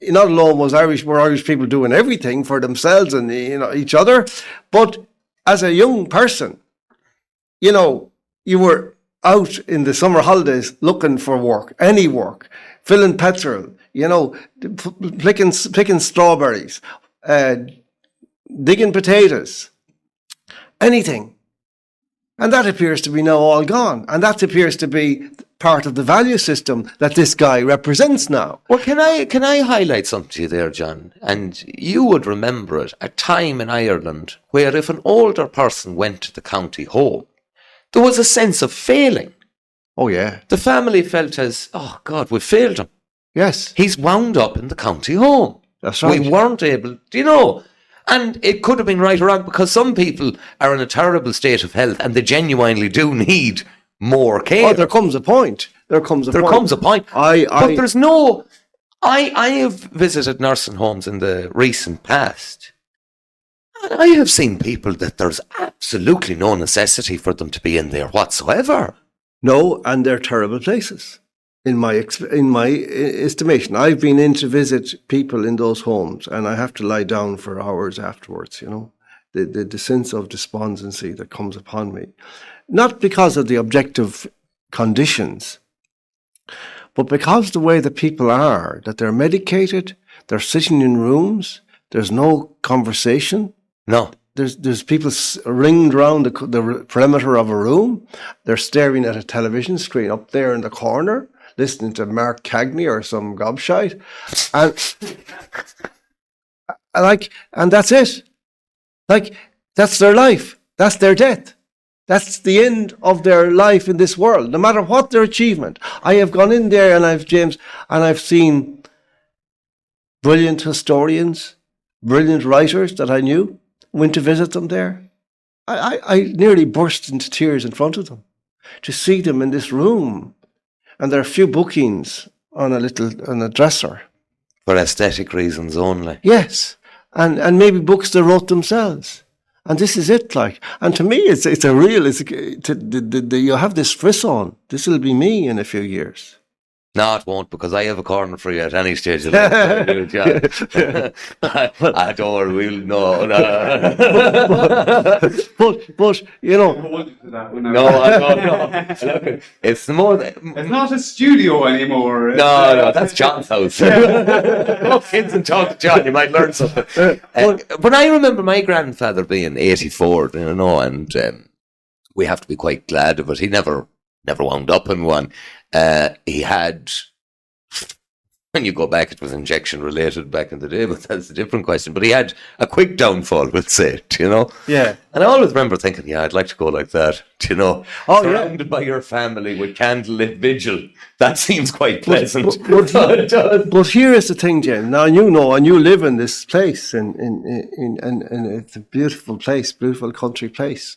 Speaker 3: not alone were Irish people doing everything for themselves and each other, but as a young person, you were out in the summer holidays looking for work, any work, filling petrol, picking strawberries, digging potatoes, anything. And that appears to be now all gone. And that appears to be part of the value system that this guy represents now.
Speaker 2: Well, can I highlight something to you there, John? And you would remember it, a time in Ireland where if an older person went to the county home, there was a sense of failing.
Speaker 3: Oh, yeah.
Speaker 2: The family felt as, oh, God, we failed him.
Speaker 3: Yes.
Speaker 2: He's wound up in the county home.
Speaker 3: That's right.
Speaker 2: We weren't able, and it could have been right or wrong because some people are in a terrible state of health and they genuinely do need more care.
Speaker 3: Oh, there comes a point. But
Speaker 2: there's no... I have visited nursing homes in the recent past. And I have seen people that there's absolutely no necessity for them to be in there whatsoever.
Speaker 3: No, and they're terrible places. In my estimation, I've been in to visit people in those homes, and I have to lie down for hours afterwards. The sense of despondency that comes upon me, not because of the objective conditions, but because the way the people are, that they're medicated, they're sitting in rooms, there's no conversation.
Speaker 2: No.
Speaker 3: There's people ringed around the perimeter of a room. They're staring at a television screen up there in the corner, listening to Mark Cagney or some gobshite, and that's it. Like, that's their life. That's their death. That's the end of their life in this world, no matter what their achievement. I have gone in there and I've seen brilliant historians, brilliant writers that I knew, went to visit them there. I nearly burst into tears in front of them to see them in this room. And there are a few bookings on a dresser.
Speaker 2: For aesthetic reasons only.
Speaker 3: Yes. And maybe books they wrote themselves. And this is it, like. And to me, you have this frisson. This will be me in a few years.
Speaker 2: No, it won't, because I have a corner for you at any stage of life. I don't will no.
Speaker 3: But
Speaker 2: No, I don't know. It's more.
Speaker 4: It's not a studio anymore.
Speaker 2: No, that's John's house. Go kids and talk to John. You might learn something. But I remember my grandfather being 84, and we have to be quite glad of it. He never wound up in one. He had, when you go back, it was injection related back in the day, but that's a different question. But he had a quick downfall, we'll say,
Speaker 3: Yeah.
Speaker 2: And I always remember thinking, yeah, I'd like to go like that,
Speaker 3: Oh,
Speaker 2: surrounded by your family with candlelit vigil. That seems quite pleasant.
Speaker 3: But here is the thing, James. Now and you live in this place, and it's a beautiful place, beautiful country place.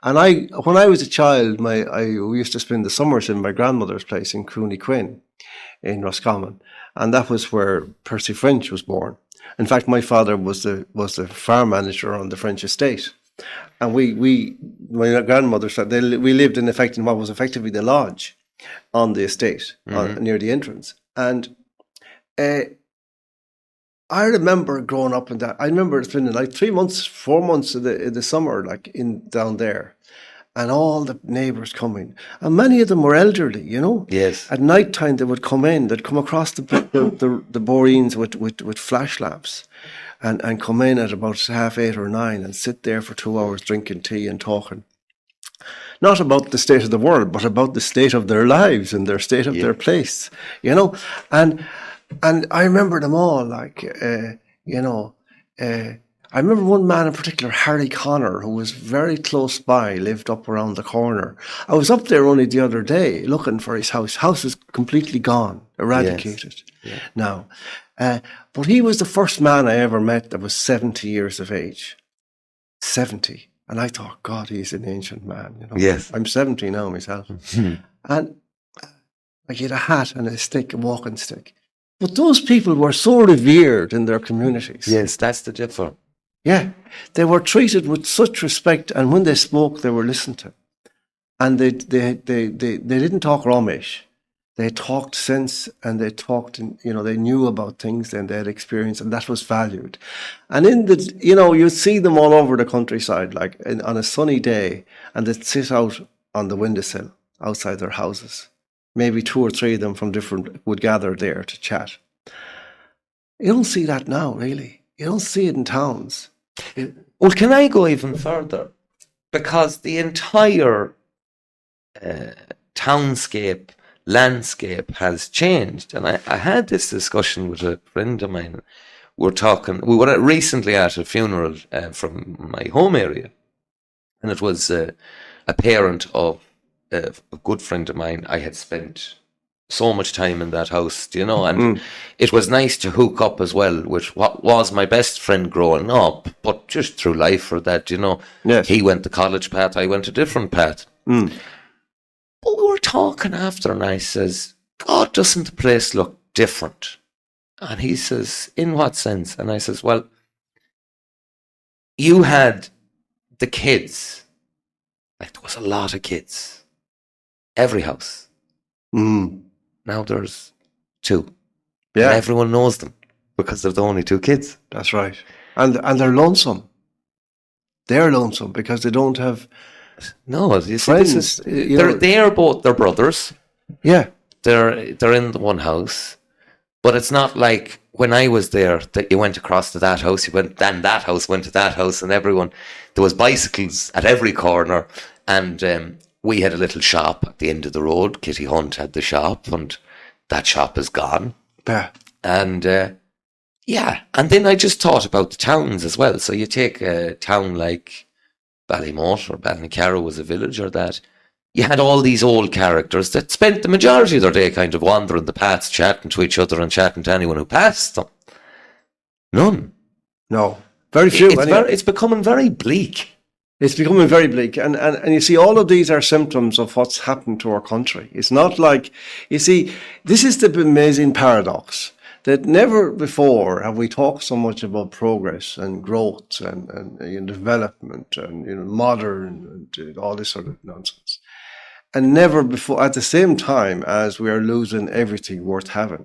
Speaker 3: And when I was a child, we used to spend the summers in my grandmother's place in Cooney Quinn. in Roscommon, and that was where Percy French was born. In fact, my father was the farm manager on the French estate, and my grandmother said we lived in what was effectively the lodge on the estate, near the entrance. And I remember growing up in that. I remember it's been like 3 months, 4 months in the summer, like down there. And all the neighbours coming. And many of them were elderly,
Speaker 2: Yes.
Speaker 3: At night time they would come in, they'd come across the boreens with flash lamps and come in at about 8:30 or 9 and sit there for 2 hours drinking tea and talking. Not about the state of the world, but about the state of their lives and their state of their place, And I remember them all, I remember one man in particular, Harry Connor, who was very close by, lived up around the corner. I was up there only the other day looking for his house. House is completely gone, eradicated now. But he was the first man I ever met that was 70 years of age. 70. And I thought, God, he's an ancient man.
Speaker 2: Yes.
Speaker 3: I'm 70 now myself. And he had a hat and a stick, a walking stick. But those people were so revered in their communities.
Speaker 2: Yes, that's the difference.
Speaker 3: Yeah, they were treated with such respect, and when they spoke, they were listened to. And they didn't talk Romish. They talked sense, and they talked, they knew about things and they had experience, and that was valued. And you'd see them all over the countryside, like on a sunny day, and they'd sit out on the windowsill outside their houses. Maybe 2 or 3 of them from different would gather there to chat. You don't see that now, really. You don't see it in towns.
Speaker 2: Well, can I go even further? Because the entire townscape, landscape has changed. And I had this discussion with a friend of mine. We were recently at a funeral from my home area. And it was a parent of a good friend of mine. I had spent so much time in that house, and it was nice to hook up as well with what was my best friend growing up, but just through life for that,
Speaker 3: Yes.
Speaker 2: He went the college path, I went a different path. But we were talking after, and I says, God, doesn't the place look different? And he says, in what sense? And I says, well, you had the kids, like there was a lot of kids, every house. Now there's 2.
Speaker 3: Yeah.
Speaker 2: And everyone knows them because they're the only 2 kids.
Speaker 3: That's right. And they're lonesome. They're lonesome because they don't have
Speaker 2: you
Speaker 3: friends.
Speaker 2: See, they're both their brothers.
Speaker 3: Yeah.
Speaker 2: They're in the one house. But it's not like when I was there that you went across to that house, then that house went to that house, and everyone, there was bicycles at every corner, and we had a little shop at the end of the road. Kitty Hunt had the shop, and that shop is gone.
Speaker 3: Yeah.
Speaker 2: And and then I just thought about the towns as well. So you take a town like Ballymote or Ballycarrow was a village, or that. You had all these old characters that spent the majority of their day kind of wandering the paths, chatting to each other and chatting to anyone who passed them. None.
Speaker 3: No. Very few.
Speaker 2: It's becoming very bleak.
Speaker 3: It's becoming very bleak. And you see, all of these are symptoms of what's happened to our country. It's not like, you see, this is the amazing paradox that never before have we talked so much about progress and growth and development and modern and all this sort of nonsense. And never before, at the same time as we are losing everything worth having.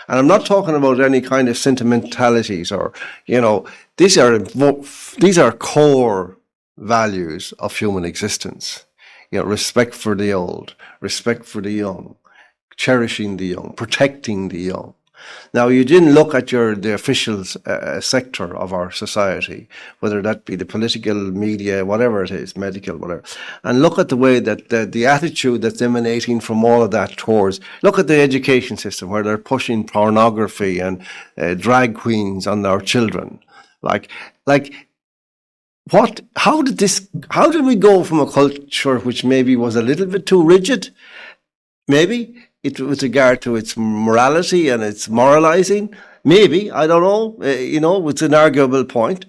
Speaker 3: And I'm not talking about any kind of sentimentalities or, these are core values of human existence. Respect for the old, respect for the young, cherishing the young, protecting the young. Now, you didn't look at the official sector of our society, whether that be the political, media, whatever it is, medical, whatever, and look at the way that the attitude that's emanating from all of that towards, look at the education system where they're pushing pornography and drag queens on our children. How did we go from a culture which maybe was a little bit too rigid, maybe, with regard to its morality and its moralizing, maybe, I don't know, it's an arguable point.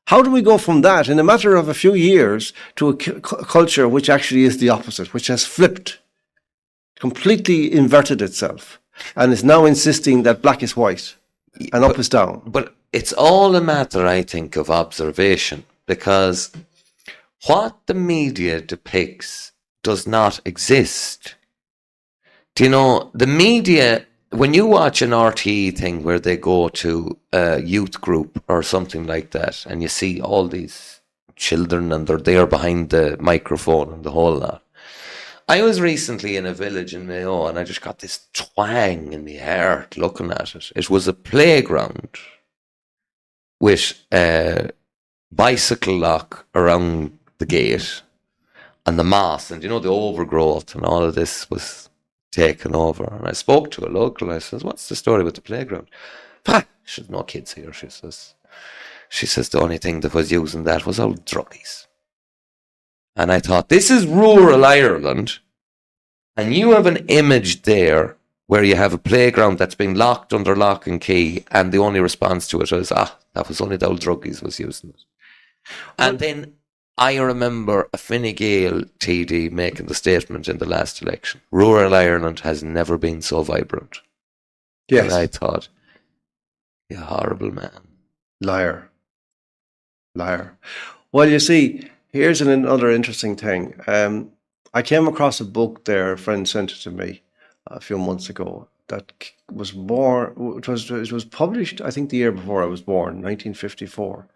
Speaker 3: How do we go from that in a matter of a few years to a culture which actually is the opposite, which has flipped completely inverted itself, and is now insisting that black is white and up is down.
Speaker 2: But it's all a matter, I think, of observation, because what the media depicts does not exist. Do you know, the media, when you watch an RTE thing where they go to a youth group or something like that, and you see all these children and they're there behind the microphone and the whole lot. I was recently in a village in Mayo and I just got this twang in the heart looking at it. It was a playground with a bicycle lock around the gate and the moss and, the overgrowth and all of this was taken over. And I spoke to a local. I says, what's the story with the playground? She's no kids here, she says. She says the only thing that was using that was old druggies. And I thought, this is rural Ireland, and you have an image there where you have a playground that's been locked under lock and key, and the only response to it is, that was only the old druggies was using it. And then I remember a Fine Gael TD making the statement in the last election, rural Ireland has never been so vibrant.
Speaker 3: Yes.
Speaker 2: And I thought, you horrible man.
Speaker 3: Liar. Well, you see, here's another interesting thing. I came across a book there, a friend sent it to me a few months ago, that was it was published, I think, the year before I was born, 1954.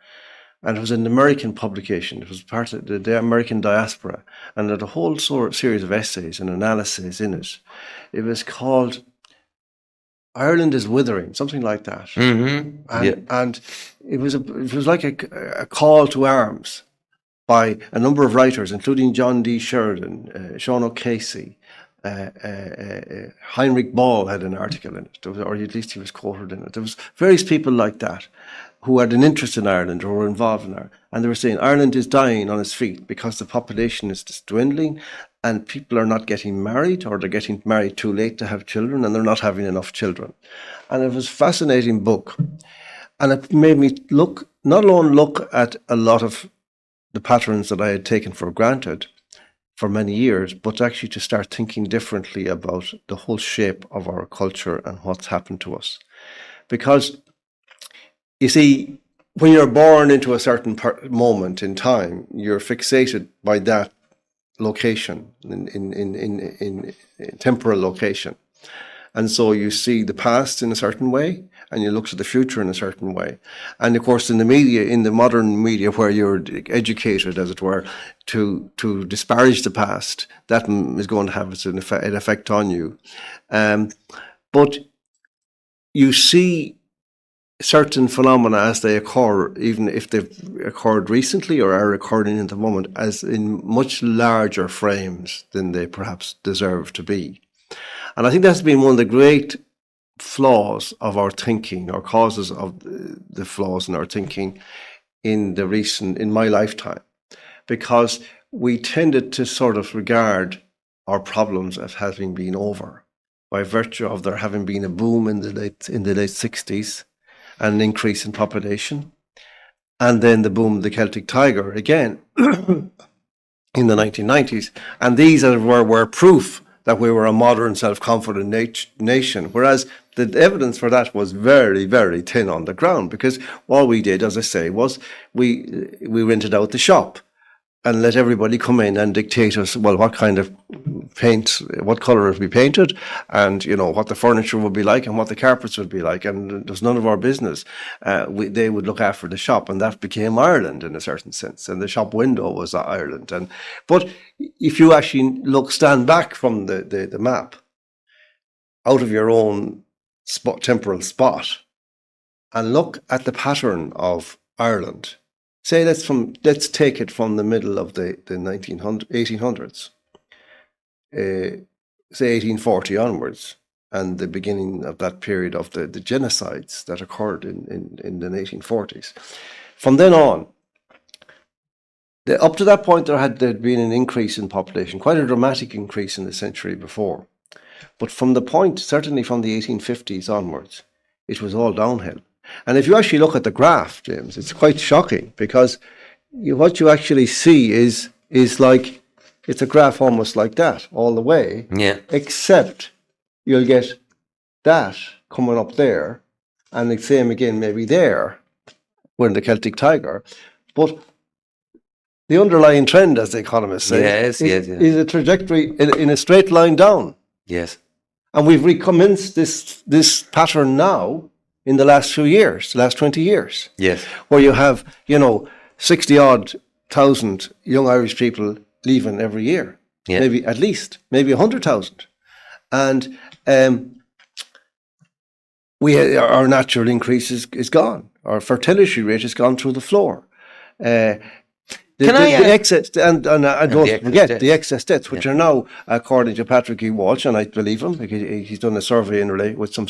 Speaker 3: And it was an American publication. It was part of the American diaspora. And it had a whole series of essays and analyses in it. It was called Ireland is Withering, something like that.
Speaker 2: Mm-hmm.
Speaker 3: And it was like a call to arms by a number of writers, including John D. Sheridan, Sean O'Casey, Heinrich Ball had an article in it, or at least he was quoted in it. There was various people like that who had an interest in Ireland or were involved in Ireland. And they were saying Ireland is dying on its feet because the population is just dwindling and people are not getting married, or they're getting married too late to have children, and they're not having enough children. And it was a fascinating book. And it made me not alone look at a lot of the patterns that I had taken for granted for many years, but actually to start thinking differently about the whole shape of our culture and what's happened to us. Because, you see, when you're born into a certain moment in time, you're fixated by that location, in temporal location. And so you see the past in a certain way, and you look to the future in a certain way. And of course, in the media, in the modern media, where you're educated, as it were, to disparage the past, that is going to have an effect on you. But you see certain phenomena as they occur, even if they've occurred recently or are occurring at the moment, as in much larger frames than they perhaps deserve to be. And I think that's been one of the great flaws of our thinking, or causes of the flaws in our thinking in my lifetime, because we tended to sort of regard our problems as having been over by virtue of there having been a boom in the late 60s, and an increase in population, and then the boom of the Celtic Tiger again in the 1990s. And these were proof that we were a modern, self-confident nation, whereas the evidence for that was very, very thin on the ground, because all we did, as I say, was we rented out the shop and let everybody come in and dictate us, well, what kind of paint, what colour it would be painted, and, what the furniture would be like and what the carpets would be like. And it was none of our business. They would look after the shop, and that became Ireland in a certain sense. And the shop window was Ireland. But if you actually stand back from the map, out of your own temporal spot, and look at the pattern of Ireland, say let's take it from the middle of the 1800s, say 1840 onwards, and the beginning of that period of the genocides that occurred in the 1840s. From then on, up to that point, there'd been an increase in population, quite a dramatic increase in the century before. But from the point, certainly from the 1850s onwards, it was all downhill. And if you actually look at the graph, James, it's quite shocking, because what you actually see is like it's a graph almost like that all the way.
Speaker 2: Yeah.
Speaker 3: Except you'll get that coming up there, and the same again maybe there, when the Celtic Tiger. But the underlying trend, as the economists say, is a trajectory in a straight line down.
Speaker 2: Yes. And
Speaker 3: we've recommenced this pattern now in the last few years, the last 20 years.
Speaker 2: Yes.
Speaker 3: Where you have, 60-odd thousand young Irish people leaving every year. Yeah. Maybe at least, maybe 100,000. And our natural increase is gone. Our fertility rate has gone through the floor. The excess, and I don't forget the excess deaths, which are now, according to Patrick E. Walsh, and I believe him, because he's done a survey with some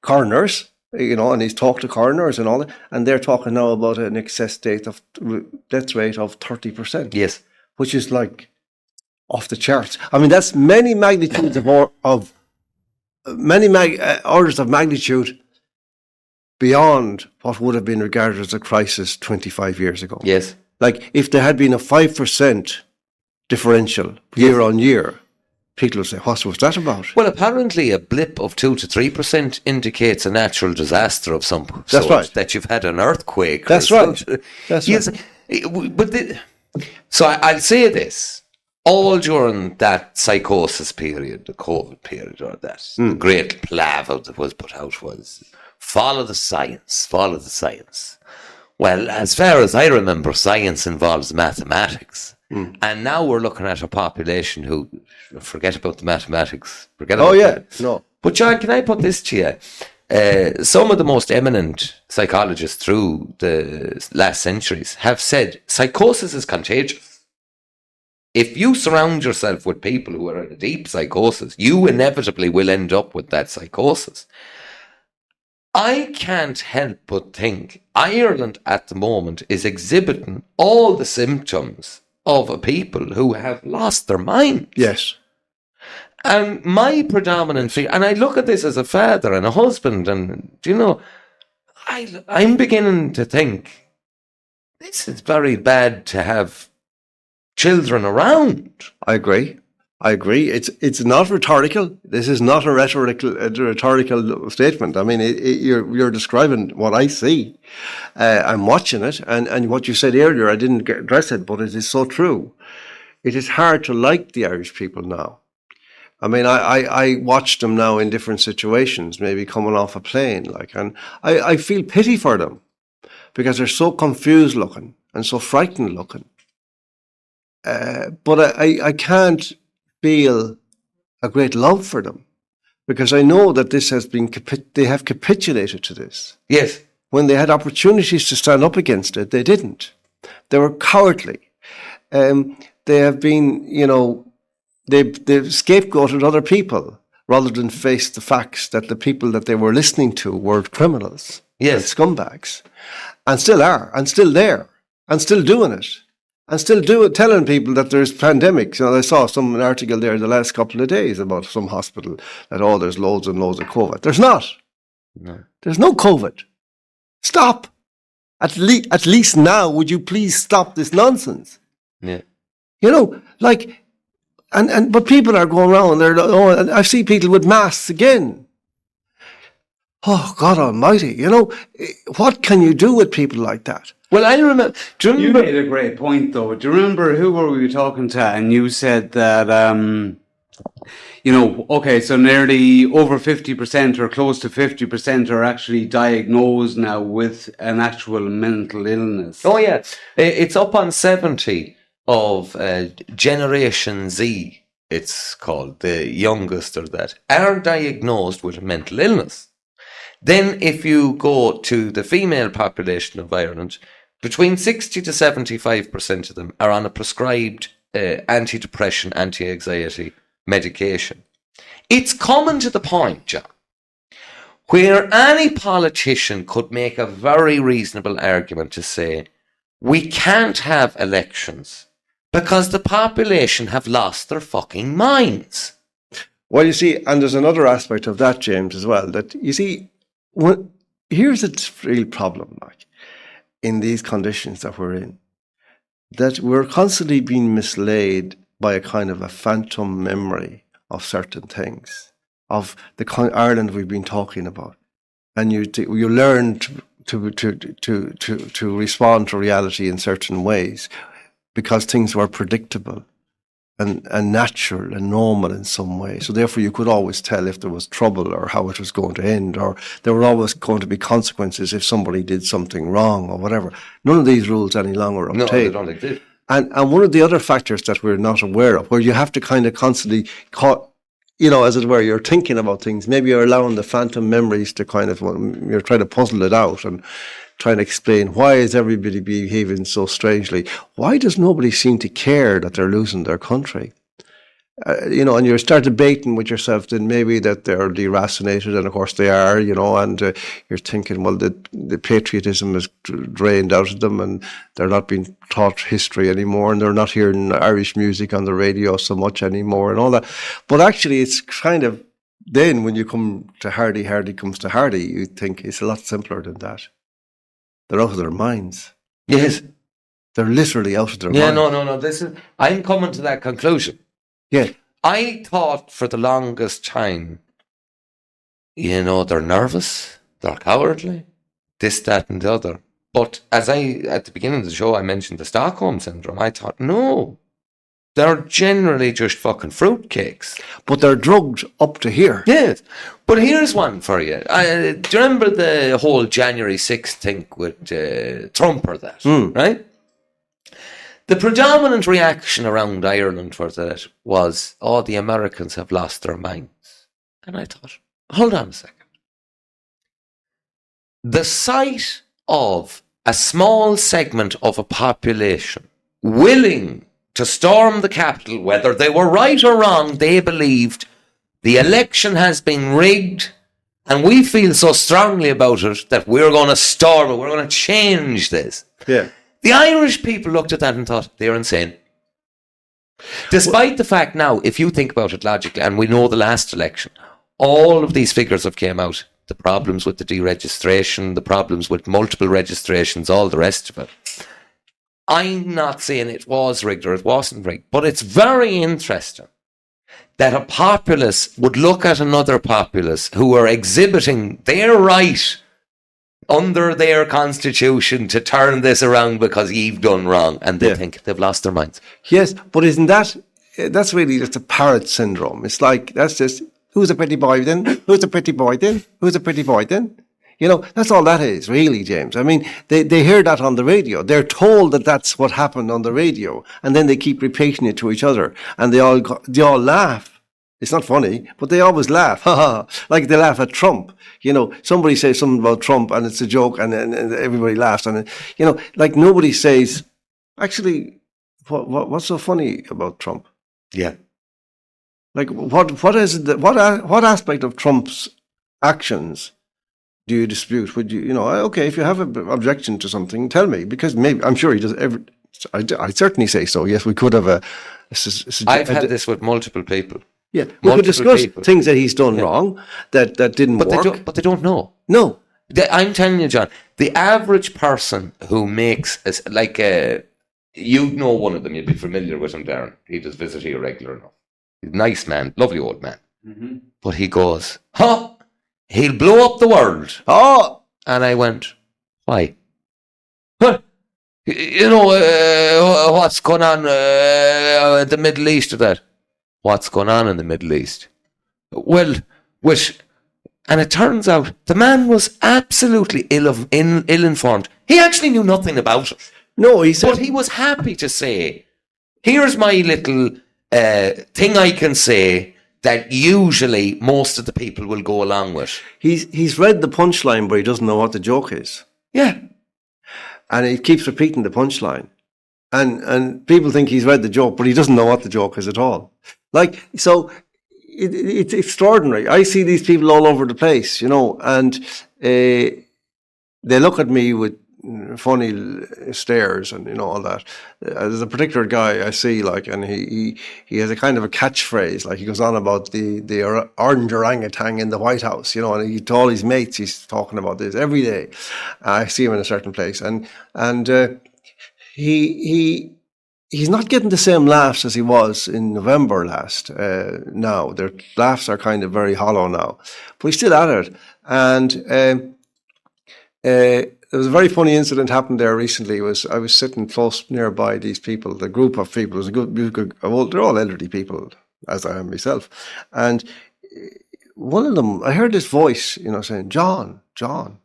Speaker 3: coroners, and he's talked to coroners and all that, and they're talking now about an excess death rate of 30%.
Speaker 2: Yes,
Speaker 3: which is like off the charts. I mean, that's many magnitudes of orders of magnitude beyond what would have been regarded as a crisis 25 years ago.
Speaker 2: Yes.
Speaker 3: Like if there had been a 5% differential year on year, people would say, what was that about?
Speaker 2: Well, apparently a blip of 2 to 3% indicates a natural disaster of some sort.
Speaker 3: That's right.
Speaker 2: That you've had an earthquake.
Speaker 3: That's right. That's right.
Speaker 2: So I'll say this. All during that psychosis period, the COVID period, or that great palaver that was put out was, follow the science, follow the science. Well, as far as I remember, science involves mathematics. And now we're looking at a population who, forget about the mathematics.
Speaker 3: No.
Speaker 2: But John, can I put this to you? Some of the most eminent psychologists through the last centuries have said psychosis is contagious. If you surround yourself with people who are in a deep psychosis, you inevitably will end up with that psychosis. I can't help but think Ireland at the moment is exhibiting all the symptoms of a people who have lost their minds.
Speaker 3: Yes.
Speaker 2: And my predominant fear, and I look at this as a father and a husband, and, I'm beginning to think this is very bad to have children around.
Speaker 3: I agree. It's not rhetorical. This is not a rhetorical statement. I mean, you're describing what I see. I'm watching it, and what you said earlier, I didn't address it, but it is so true. It is hard to like the Irish people now. I mean, I watch them now in different situations, maybe coming off a plane, and I feel pity for them because they're so confused looking and so frightened looking. But I can't feel a great love for them because I know that this has been, they have capitulated to this.
Speaker 2: Yes.
Speaker 3: When they had opportunities to stand up against it, they didn't. They were cowardly. They have been, they've scapegoated other people rather than face the facts that the people that they were listening to were criminals.
Speaker 2: Yes.
Speaker 3: And scumbags. And still are, and still there, and still doing it. And still telling people that there's pandemics. I saw an article there the last couple of days about some hospital that, there's loads and loads of COVID. There's not.
Speaker 2: No.
Speaker 3: There's no COVID. Stop. At least now, would you please stop this nonsense?
Speaker 2: Yeah.
Speaker 3: But people are going around, and I see people with masks again. Oh, God almighty. What can you do with people like that?
Speaker 2: Well, I remember.
Speaker 4: You made a great point, though. Do you remember who were we talking to? And you said that, so nearly over 50% or close to 50% are actually diagnosed now with an actual mental illness.
Speaker 2: Oh, yeah. It's up on 70 of Generation Z, it's called, the youngest of that, are diagnosed with a mental illness. Then if you go to the female population of Ireland, between 60 to 75% of them are on a prescribed antidepressant, anti-anxiety medication. It's coming to the point, John, where any politician could make a very reasonable argument to say, we can't have elections because the population have lost their fucking minds.
Speaker 3: Well, you see, and there's another aspect of that, James, as well, that, you see, here's a real problem, in these conditions that we're in. that we're constantly being misled by a kind of a phantom memory of certain things, of the kind of Ireland we've been talking about, and you learn to respond to reality in certain ways because things were predictable and natural and normal in some way. So therefore you could always tell if there was trouble or how it was going to end, or there were always going to be consequences if somebody did something wrong or whatever. None of these rules any longer obtain.
Speaker 2: No, they don't exist.
Speaker 3: And one of the other factors that we're not aware of, where you have to kind of constantly, as it were, you're thinking about things, maybe you're allowing the phantom memories to kind of, you're trying to puzzle it out and trying to explain, why is everybody behaving so strangely? Why does nobody seem to care that they're losing their country? And you start debating with yourself then maybe that they're deracinated, and of course they are, and you're thinking, well, the patriotism is drained out of them and they're not being taught history anymore, and they're not hearing Irish music on the radio so much anymore and all that. But actually it's kind of, then when you come to Hardy comes to Hardy, you think it's a lot simpler than that. They're out of their minds.
Speaker 2: Yes.
Speaker 3: They're literally out of their minds.
Speaker 2: Yeah, no. I'm coming to that conclusion.
Speaker 3: Yeah.
Speaker 2: I thought for the longest time, they're nervous, they're cowardly, this, that, and the other. But at the beginning of the show, I mentioned the Stockholm Syndrome. I thought, no, they're generally just fucking fruitcakes.
Speaker 3: But they're drugged up to here.
Speaker 2: Yes. But here's one for you. Do you remember the whole January 6th thing with Trump or that, right? The predominant reaction around Ireland for that was, the Americans have lost their minds. And I thought, hold on a second. The sight of a small segment of a population willing to storm the Capitol, whether they were right or wrong, they believed the election has been rigged and we feel so strongly about it that we're going to storm it, we're going to change this.
Speaker 3: Yeah.
Speaker 2: The Irish people looked at that and thought, they're insane. Despite the fact now, if you think about it logically, and we know the last election, all of these figures have came out. The problems with the deregistration, the problems with multiple registrations, all the rest of it. I'm not saying it was rigged or it wasn't rigged, but it's very interesting that a populace would look at another populace who are exhibiting their right under their constitution to turn this around because you've done wrong, and they think they've lost their minds.
Speaker 3: Yes, but isn't that's really just a parrot syndrome. It's like, that's just, who's a pretty boy then? Who's a pretty boy then? Who's a pretty boy then? That's all that is, really, James. I mean, they hear that on the radio. They're told that that's what happened on the radio, and then they keep repeating it to each other, and they all laugh. It's not funny, but they always laugh. Like they laugh at Trump. Somebody says something about Trump and it's a joke, and everybody laughs. And, like nobody says, actually, what's so funny about Trump?
Speaker 2: Yeah.
Speaker 3: Like, what what aspect of Trump's actions do you dispute? Would you, okay, if you have an objection to something, tell me, because maybe, I'm sure he does I certainly say so. Yes, we could have
Speaker 2: I've had this with multiple people.
Speaker 3: Yeah, we could discuss things that he's done wrong that didn't work.
Speaker 2: But they don't know.
Speaker 3: No.
Speaker 2: I'm telling you, John, the average person who makes, you know one of them, you'd be familiar with him, Darren. He does visit here regular enough. He's a nice man, lovely old man. Mm-hmm. But he goes, he'll blow up the world.
Speaker 3: Oh!
Speaker 2: And I went, why? Huh? What's going on in the Middle East of that? What's going on in the Middle East? Well, and it turns out the man was absolutely ill-informed. He actually knew nothing about it.
Speaker 3: No, he said...
Speaker 2: But he was happy to say, here's my little thing I can say that usually most of the people will go along with.
Speaker 3: He's read the punchline, but he doesn't know what the joke is.
Speaker 2: Yeah.
Speaker 3: And he keeps repeating the punchline. And people think he's read the joke, but he doesn't know what the joke is at all. Like, so it's extraordinary. I see these people all over the place, and they look at me with funny stares and all that. There's a particular guy I see, and he has a kind of a catchphrase, like he goes on about the orange orangutan in the White House, and to all his mates he's talking about this every day. I see him in a certain place, and he he's not getting the same laughs as he was in November last. Now their laughs are kind of very hollow now, but he's still at it. And there was a very funny incident happened there recently. I was sitting close nearby these people, the group of people. It was a good they're all elderly people, as I am myself. And one of them, I heard this voice, saying, "John, John."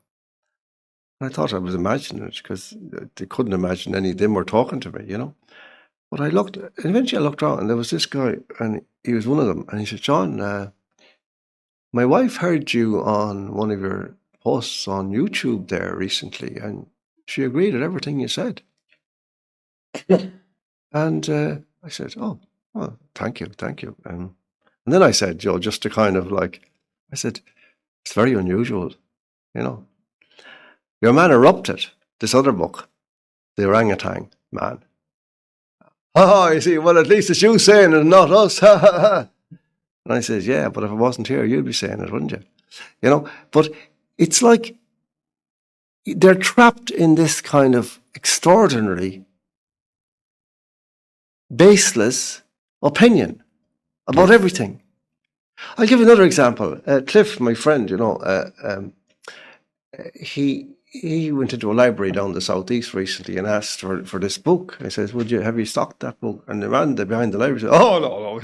Speaker 3: And I thought I was imagining it because they couldn't imagine any of them were talking to me, But eventually I looked around and there was this guy and he was one of them. And he said, "John, my wife heard you on one of your posts on YouTube there recently, and she agreed with everything you said." And I said, "Oh, well, thank you. And then I said, just to kind of I said, it's very unusual, Your man erupted, this other book, The Orangutan Man. Oh, you see, well, at least it's you saying it and not us. And I said, yeah, but if I wasn't here, you'd be saying it, wouldn't you? But it's like they're trapped in this kind of extraordinary, baseless opinion about everything. I'll give you another example. Cliff, my friend, he went into a library down the southeast recently and asked for this book. I says, have you stocked that book? And the man behind the library said, "Oh no,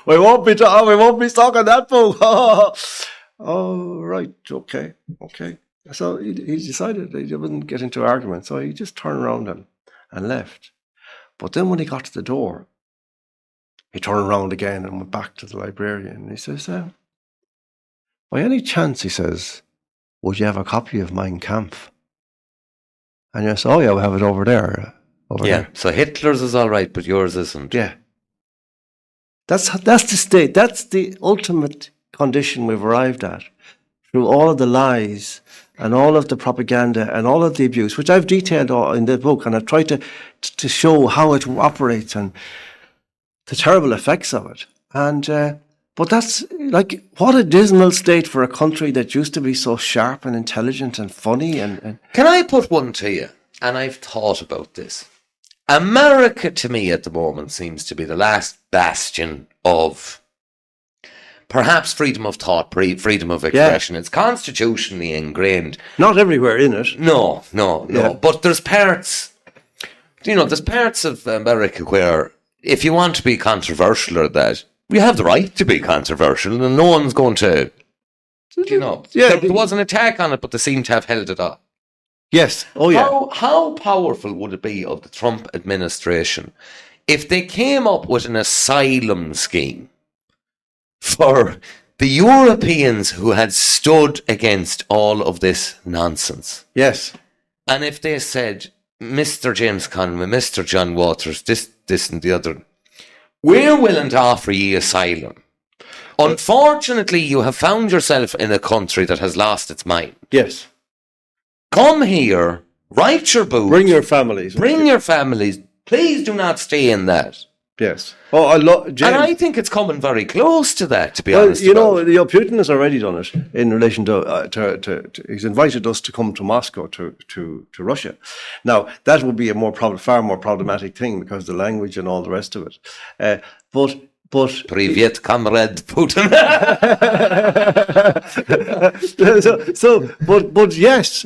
Speaker 3: we won't be stocking that book." Oh, right, okay. So he decided he wouldn't get into argument, so he just turned around and left. But then when he got to the door, he turned around again and went back to the librarian. And he says, "By any chance," he says, "would you have a copy of Mein Kampf?" And you say, "Oh yeah, we have it over there." There.
Speaker 2: So Hitler's is all right, but yours isn't.
Speaker 3: Yeah. That's the state. That's the ultimate condition we've arrived at through all of the lies and all of the propaganda and all of the abuse, which I've detailed in the book, and I've tried to show how it operates and the terrible effects of it. And but that's what a dismal state for a country that used to be so sharp and intelligent and funny. And
Speaker 2: Can I put one to you? And I've thought about this. America, to me, at the moment, seems to be the last bastion of perhaps freedom of thought, freedom of expression. Yeah. It's constitutionally ingrained.
Speaker 3: Not everywhere in it.
Speaker 2: No. Yeah. But there's parts of America where if you want to be controversial or that, you have the right to be controversial and no one's going to, there was an attack on it, but they seem to have held it up.
Speaker 3: Yes. Oh, yeah.
Speaker 2: How powerful would it be of the Trump administration if they came up with an asylum scheme for the Europeans who had stood against all of this nonsense?
Speaker 3: Yes.
Speaker 2: And if they said, "Mr. James Conway, Mr. John Waters, this and the other, we're willing to offer ye asylum. Unfortunately, you have found yourself in a country that has lost its mind.
Speaker 3: Yes.
Speaker 2: Come here, write your book.
Speaker 3: Bring your families.
Speaker 2: Please do not stay in that."
Speaker 3: Yes. Oh, James.
Speaker 2: And I think it's coming very close to that, to be honest.
Speaker 3: Putin has already done it in relation to he's invited us to come to Moscow to Russia. Now, that would be far more problematic thing because the language and all the rest of it. But
Speaker 2: Privyet, comrade Putin.
Speaker 3: But yes,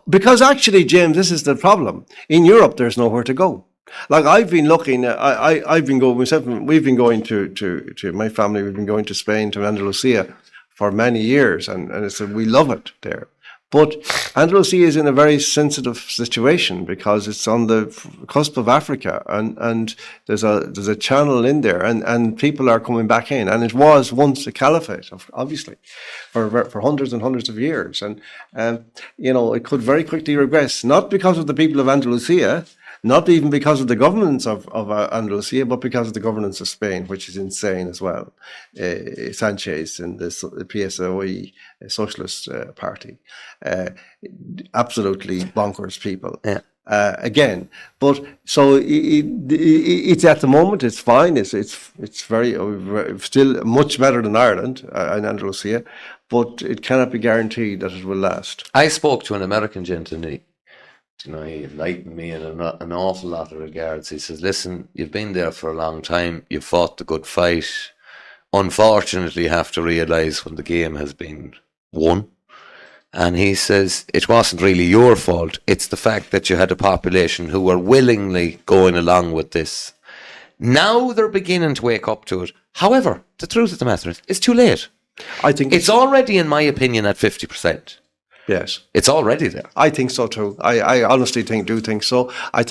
Speaker 3: because actually, James, this is the problem. In Europe, there's nowhere to go. I've been looking. I've been going myself. We've been going to my family. We've been going to Spain, to Andalusia, for many years, and we love it there. But Andalusia is in a very sensitive situation because it's on the cusp of Africa, and there's a channel in there, and people are coming back in, and it was once a caliphate, obviously, for hundreds and hundreds of years, and it could very quickly regress, not because of the people of Andalusia. Not even because of the governance of Andalusia, but because of the governance of Spain, which is insane as well. Sanchez and the PSOE Socialist Party, absolutely bonkers people. Yeah. Again, but so it's at the moment it's fine. It's very still much better than Ireland and Andalusia, but it cannot be guaranteed that it will last.
Speaker 2: I spoke to an American gent and he he enlightened me in an awful lot of regards. He says, listen, you've been there for a long time, you've fought the good fight. Unfortunately, you have to realise when the game has been won. And he says, it wasn't really your fault. It's the fact that you had a population who were willingly going along with this. Now they're beginning to wake up to it. However, the truth of the matter is, it's too late.
Speaker 3: I think
Speaker 2: it's already, in my opinion, at 50%.
Speaker 3: Yes,
Speaker 2: it's already there.
Speaker 3: I think so too. I honestly do think so. I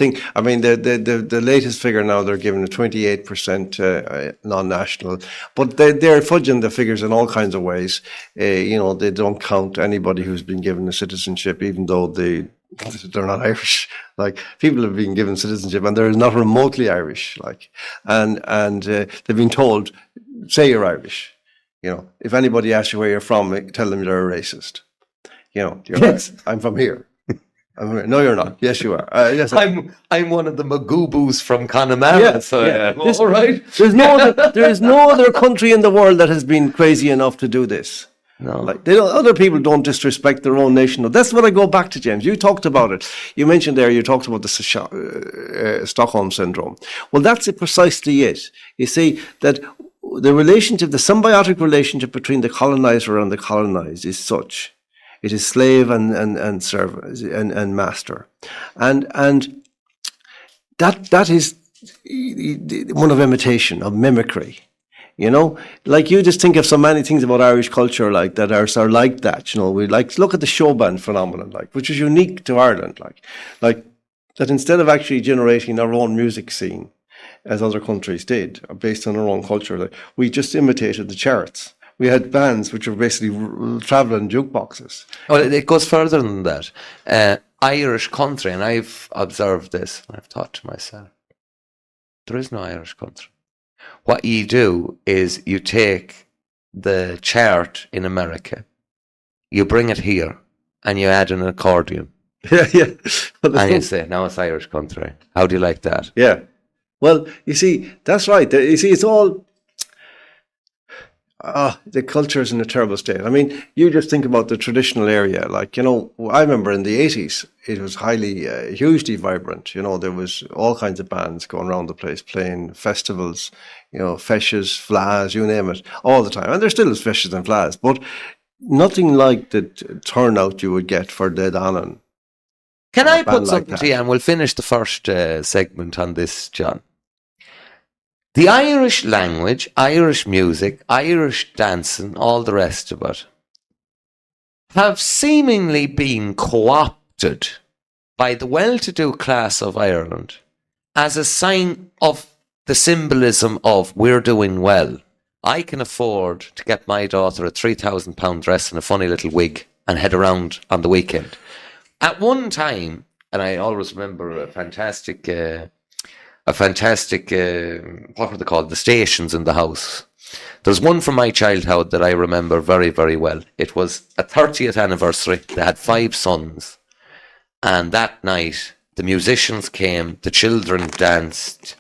Speaker 3: mean, the latest figure now, they're giving a 28% non-national, but they're fudging the figures in all kinds of ways. They don't count anybody who's been given a citizenship, even though they're not Irish. Like, people have been given citizenship and they're not remotely Irish. Like, and they've been told, say you're Irish. If anybody asks you where you're from, tell them you're a racist. You're yes. Right. I'm from here. No, you're not. Yes, you are. Yes,
Speaker 2: I'm one of the Magubus from Connemara.
Speaker 3: Yeah,
Speaker 2: so
Speaker 3: yeah.
Speaker 2: All right.
Speaker 3: There is no other country in the world that has been crazy enough to do this.
Speaker 2: No,
Speaker 3: other people don't disrespect their own nation. That's what I go back to, James. You talked about it. You mentioned there. You talked about the Stockholm syndrome. Well, that's precisely it. You see that the relationship, the symbiotic relationship between the colonizer and the colonized, is such. It is slave and servant and master, and that is one of imitation, of mimicry. Like, you just think of so many things about Irish culture like that are like that. We look at the show band phenomenon, which is unique to Ireland. Like that, instead of actually generating our own music scene, as other countries did, based on our own culture, we just imitated the charts. We had bands which were basically travelling jukeboxes.
Speaker 2: Well, it goes further than that. Irish country, and I've observed this, and I've thought to myself, there is no Irish country. What you do is you take the chart in America, you bring it here, and you add an accordion.
Speaker 3: Yeah.
Speaker 2: And you say, now it's Irish country. How do you like that?
Speaker 3: Yeah. Well, you see, that's right. You see, it's all... the culture is in a terrible state. I mean, you just think about the traditional area. I remember in the 80s, it was hugely vibrant. There was all kinds of bands going around the place playing festivals, feshes, flas, you name it, all the time. And there still is feshes and flas, but nothing like the turnout you would get for Dead Annan.
Speaker 2: Can I put something to you, and we'll finish the first segment on this, John? The Irish language, Irish music, Irish dancing, all the rest of it, have seemingly been co-opted by the well-to-do class of Ireland as a sign of the symbolism of we're doing well. I can afford to get my daughter a £3,000 dress and a funny little wig and head around on the weekend. At one time, and I always remember a fantastic, what were they called? The stations in the house. There's one from my childhood that I remember very, very well. It was a 30th anniversary. They had 5 sons. And that night, the musicians came, the children danced.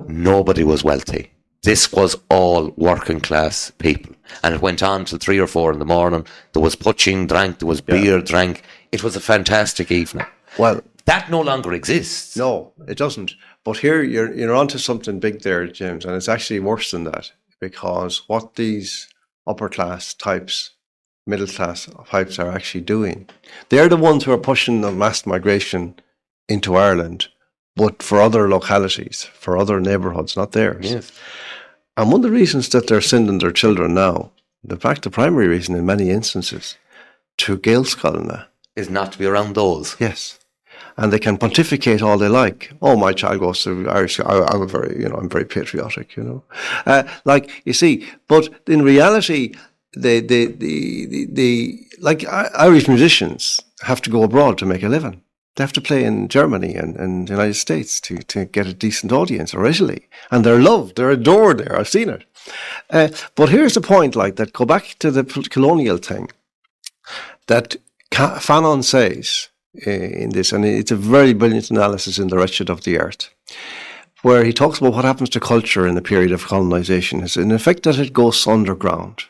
Speaker 2: Nobody was wealthy. This was all working class people. And it went on till 3 or 4 in the morning. There was poaching drank, there was beer drank. It was a fantastic evening.
Speaker 3: Well,
Speaker 2: that no longer exists.
Speaker 3: No, it doesn't. But here you're onto something big there, James, and it's actually worse than that, because what these upper class types, middle class types are actually doing, they're the ones who are pushing the mass migration into Ireland, but for other localities, for other neighbourhoods, not theirs.
Speaker 2: Yes.
Speaker 3: And one of the reasons that they're sending their children now, in fact, the primary reason in many instances, to Gaelscoilne,
Speaker 2: is not to be around those.
Speaker 3: Yes. And they can pontificate all they like. Oh, my child goes to Irish. I'm very patriotic. You see. But in reality, Irish musicians have to go abroad to make a living. They have to play in Germany and the United States to get a decent audience, or Italy, and they're loved, they're adored there. I've seen it. But here's the point: that go back to the colonial thing that Fanon says. In this, and it's a very brilliant analysis in The Wretched of the Earth, where he talks about what happens to culture in the period of colonization. It's in effect that it goes underground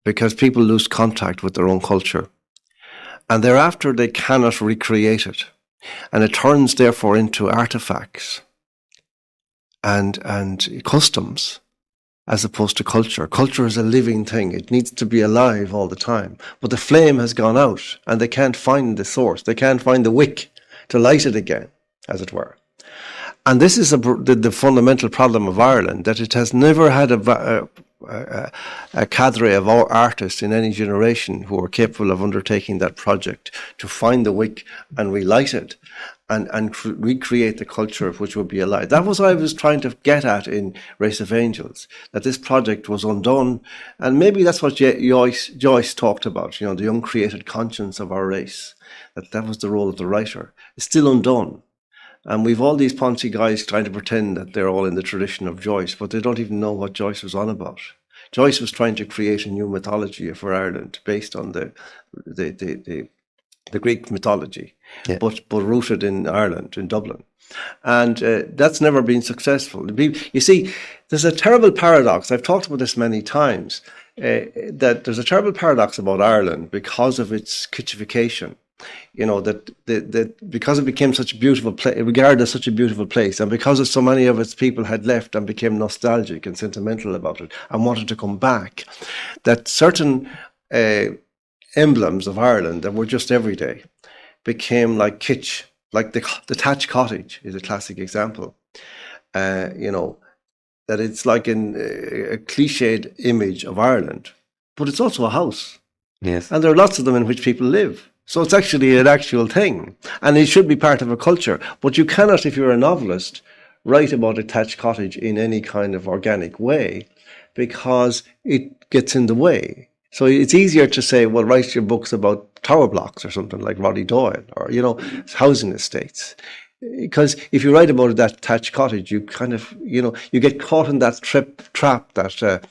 Speaker 3: because people lose contact with their own culture, and thereafter they cannot recreate it. And it turns, therefore, into artifacts and customs as opposed to culture. Culture is a living thing. It needs to be alive all the time. But the flame has gone out and they can't find the source. They can't find the wick to light it again, as it were. And this is the fundamental problem of Ireland, that it has never had a cadre of artists in any generation who are capable of undertaking that project to find the wick and relight it and recreate the culture which would be alive. That was what I was trying to get at in Race of Angels, that this project was undone. And maybe that's what Joyce talked about, the uncreated conscience of our race, that was the role of the writer. It's still undone. And we've all these Ponzi guys trying to pretend that they're all in the tradition of Joyce, but they don't even know what Joyce was on about. Joyce was trying to create a new mythology for Ireland based on the Greek mythology, but rooted in Ireland, in Dublin. And that's never been successful. You see, there's a terrible paradox. I've talked about this many times, that there's a terrible paradox about Ireland because of its kitchification. That because it became such a beautiful place, regarded as such a beautiful place, and because so many of its people had left and became nostalgic and sentimental about it and wanted to come back, that certain emblems of Ireland that were just everyday became like kitsch. Like the thatched cottage is a classic example. That it's like a cliched image of Ireland, but it's also a house.
Speaker 2: Yes.
Speaker 3: And there are lots of them in which people live. So it's actually an actual thing, and it should be part of a culture. But you cannot, if you're a novelist, write about a thatched cottage in any kind of organic way, because it gets in the way. So it's easier to say, well, write your books about tower blocks or something like Roddy Doyle, or, housing estates. Because if you write about that thatched cottage, you kind of, you get caught in that trap that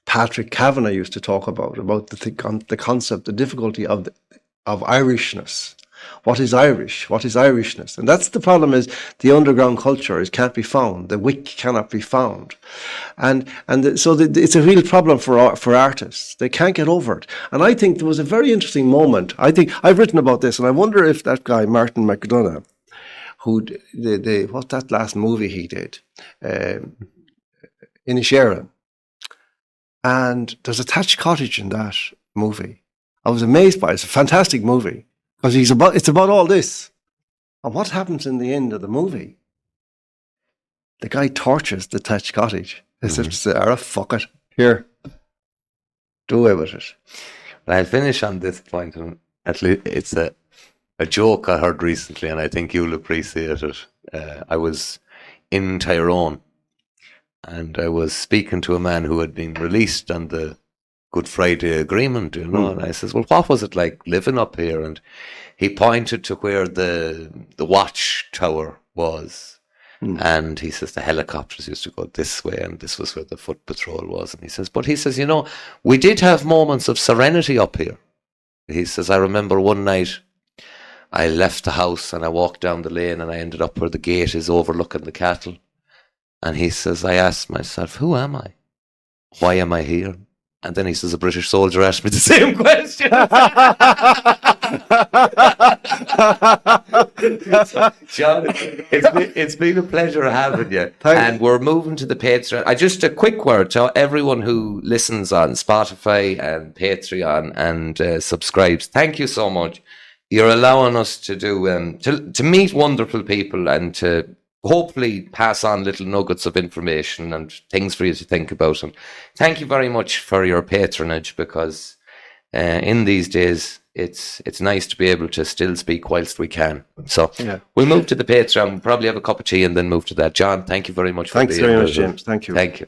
Speaker 3: Patrick Kavanagh used to talk about the concept, the difficulty of Irishness. What is Irish? What is Irishness? And that's the problem, is the underground culture can't be found. The wick cannot be found. So it's a real problem for artists. They can't get over it. And I think there was a very interesting moment. I think I've written about this, and I wonder if that guy, Martin McDonagh, who, what's that last movie he did? Inisherin. And there's a thatched cottage in that movie. I was amazed by it. It's a fantastic movie because it's about all this. And what happens in the end of the movie? The guy tortures the thatched cottage. He says, fuck it. Here. Do away with it.
Speaker 2: Well, I'll finish on this point. And at least it's a joke I heard recently, and I think you'll appreciate it. I was in Tyrone, and I was speaking to a man who had been released on the Good Friday Agreement, and I says, well, what was it like living up here? And he pointed to where the watchtower was, and he says the helicopters used to go this way, and this was where the foot patrol was. And he says, we did have moments of serenity up here. He says, I remember one night I left the house and I walked down the lane and I ended up where the gate is overlooking the cattle. And he says, I asked myself, who am I? Why am I here? And then he says, a British soldier asked me the same question. John, it's been a pleasure having you. And we're moving to the Patreon. Just a quick word to everyone who listens on Spotify and Patreon and subscribes. Thank you so much. You're allowing us to do to meet wonderful people and to hopefully pass on little nuggets of information and things for you to think about. And thank you very much for your patronage, because in these days it's nice to be able to still speak whilst we can. So we'll move to the Patreon. We'll probably have a cup of tea and then move to that. John, thank you very much.
Speaker 3: Thanks very much, James. Thank you.
Speaker 2: Thank you.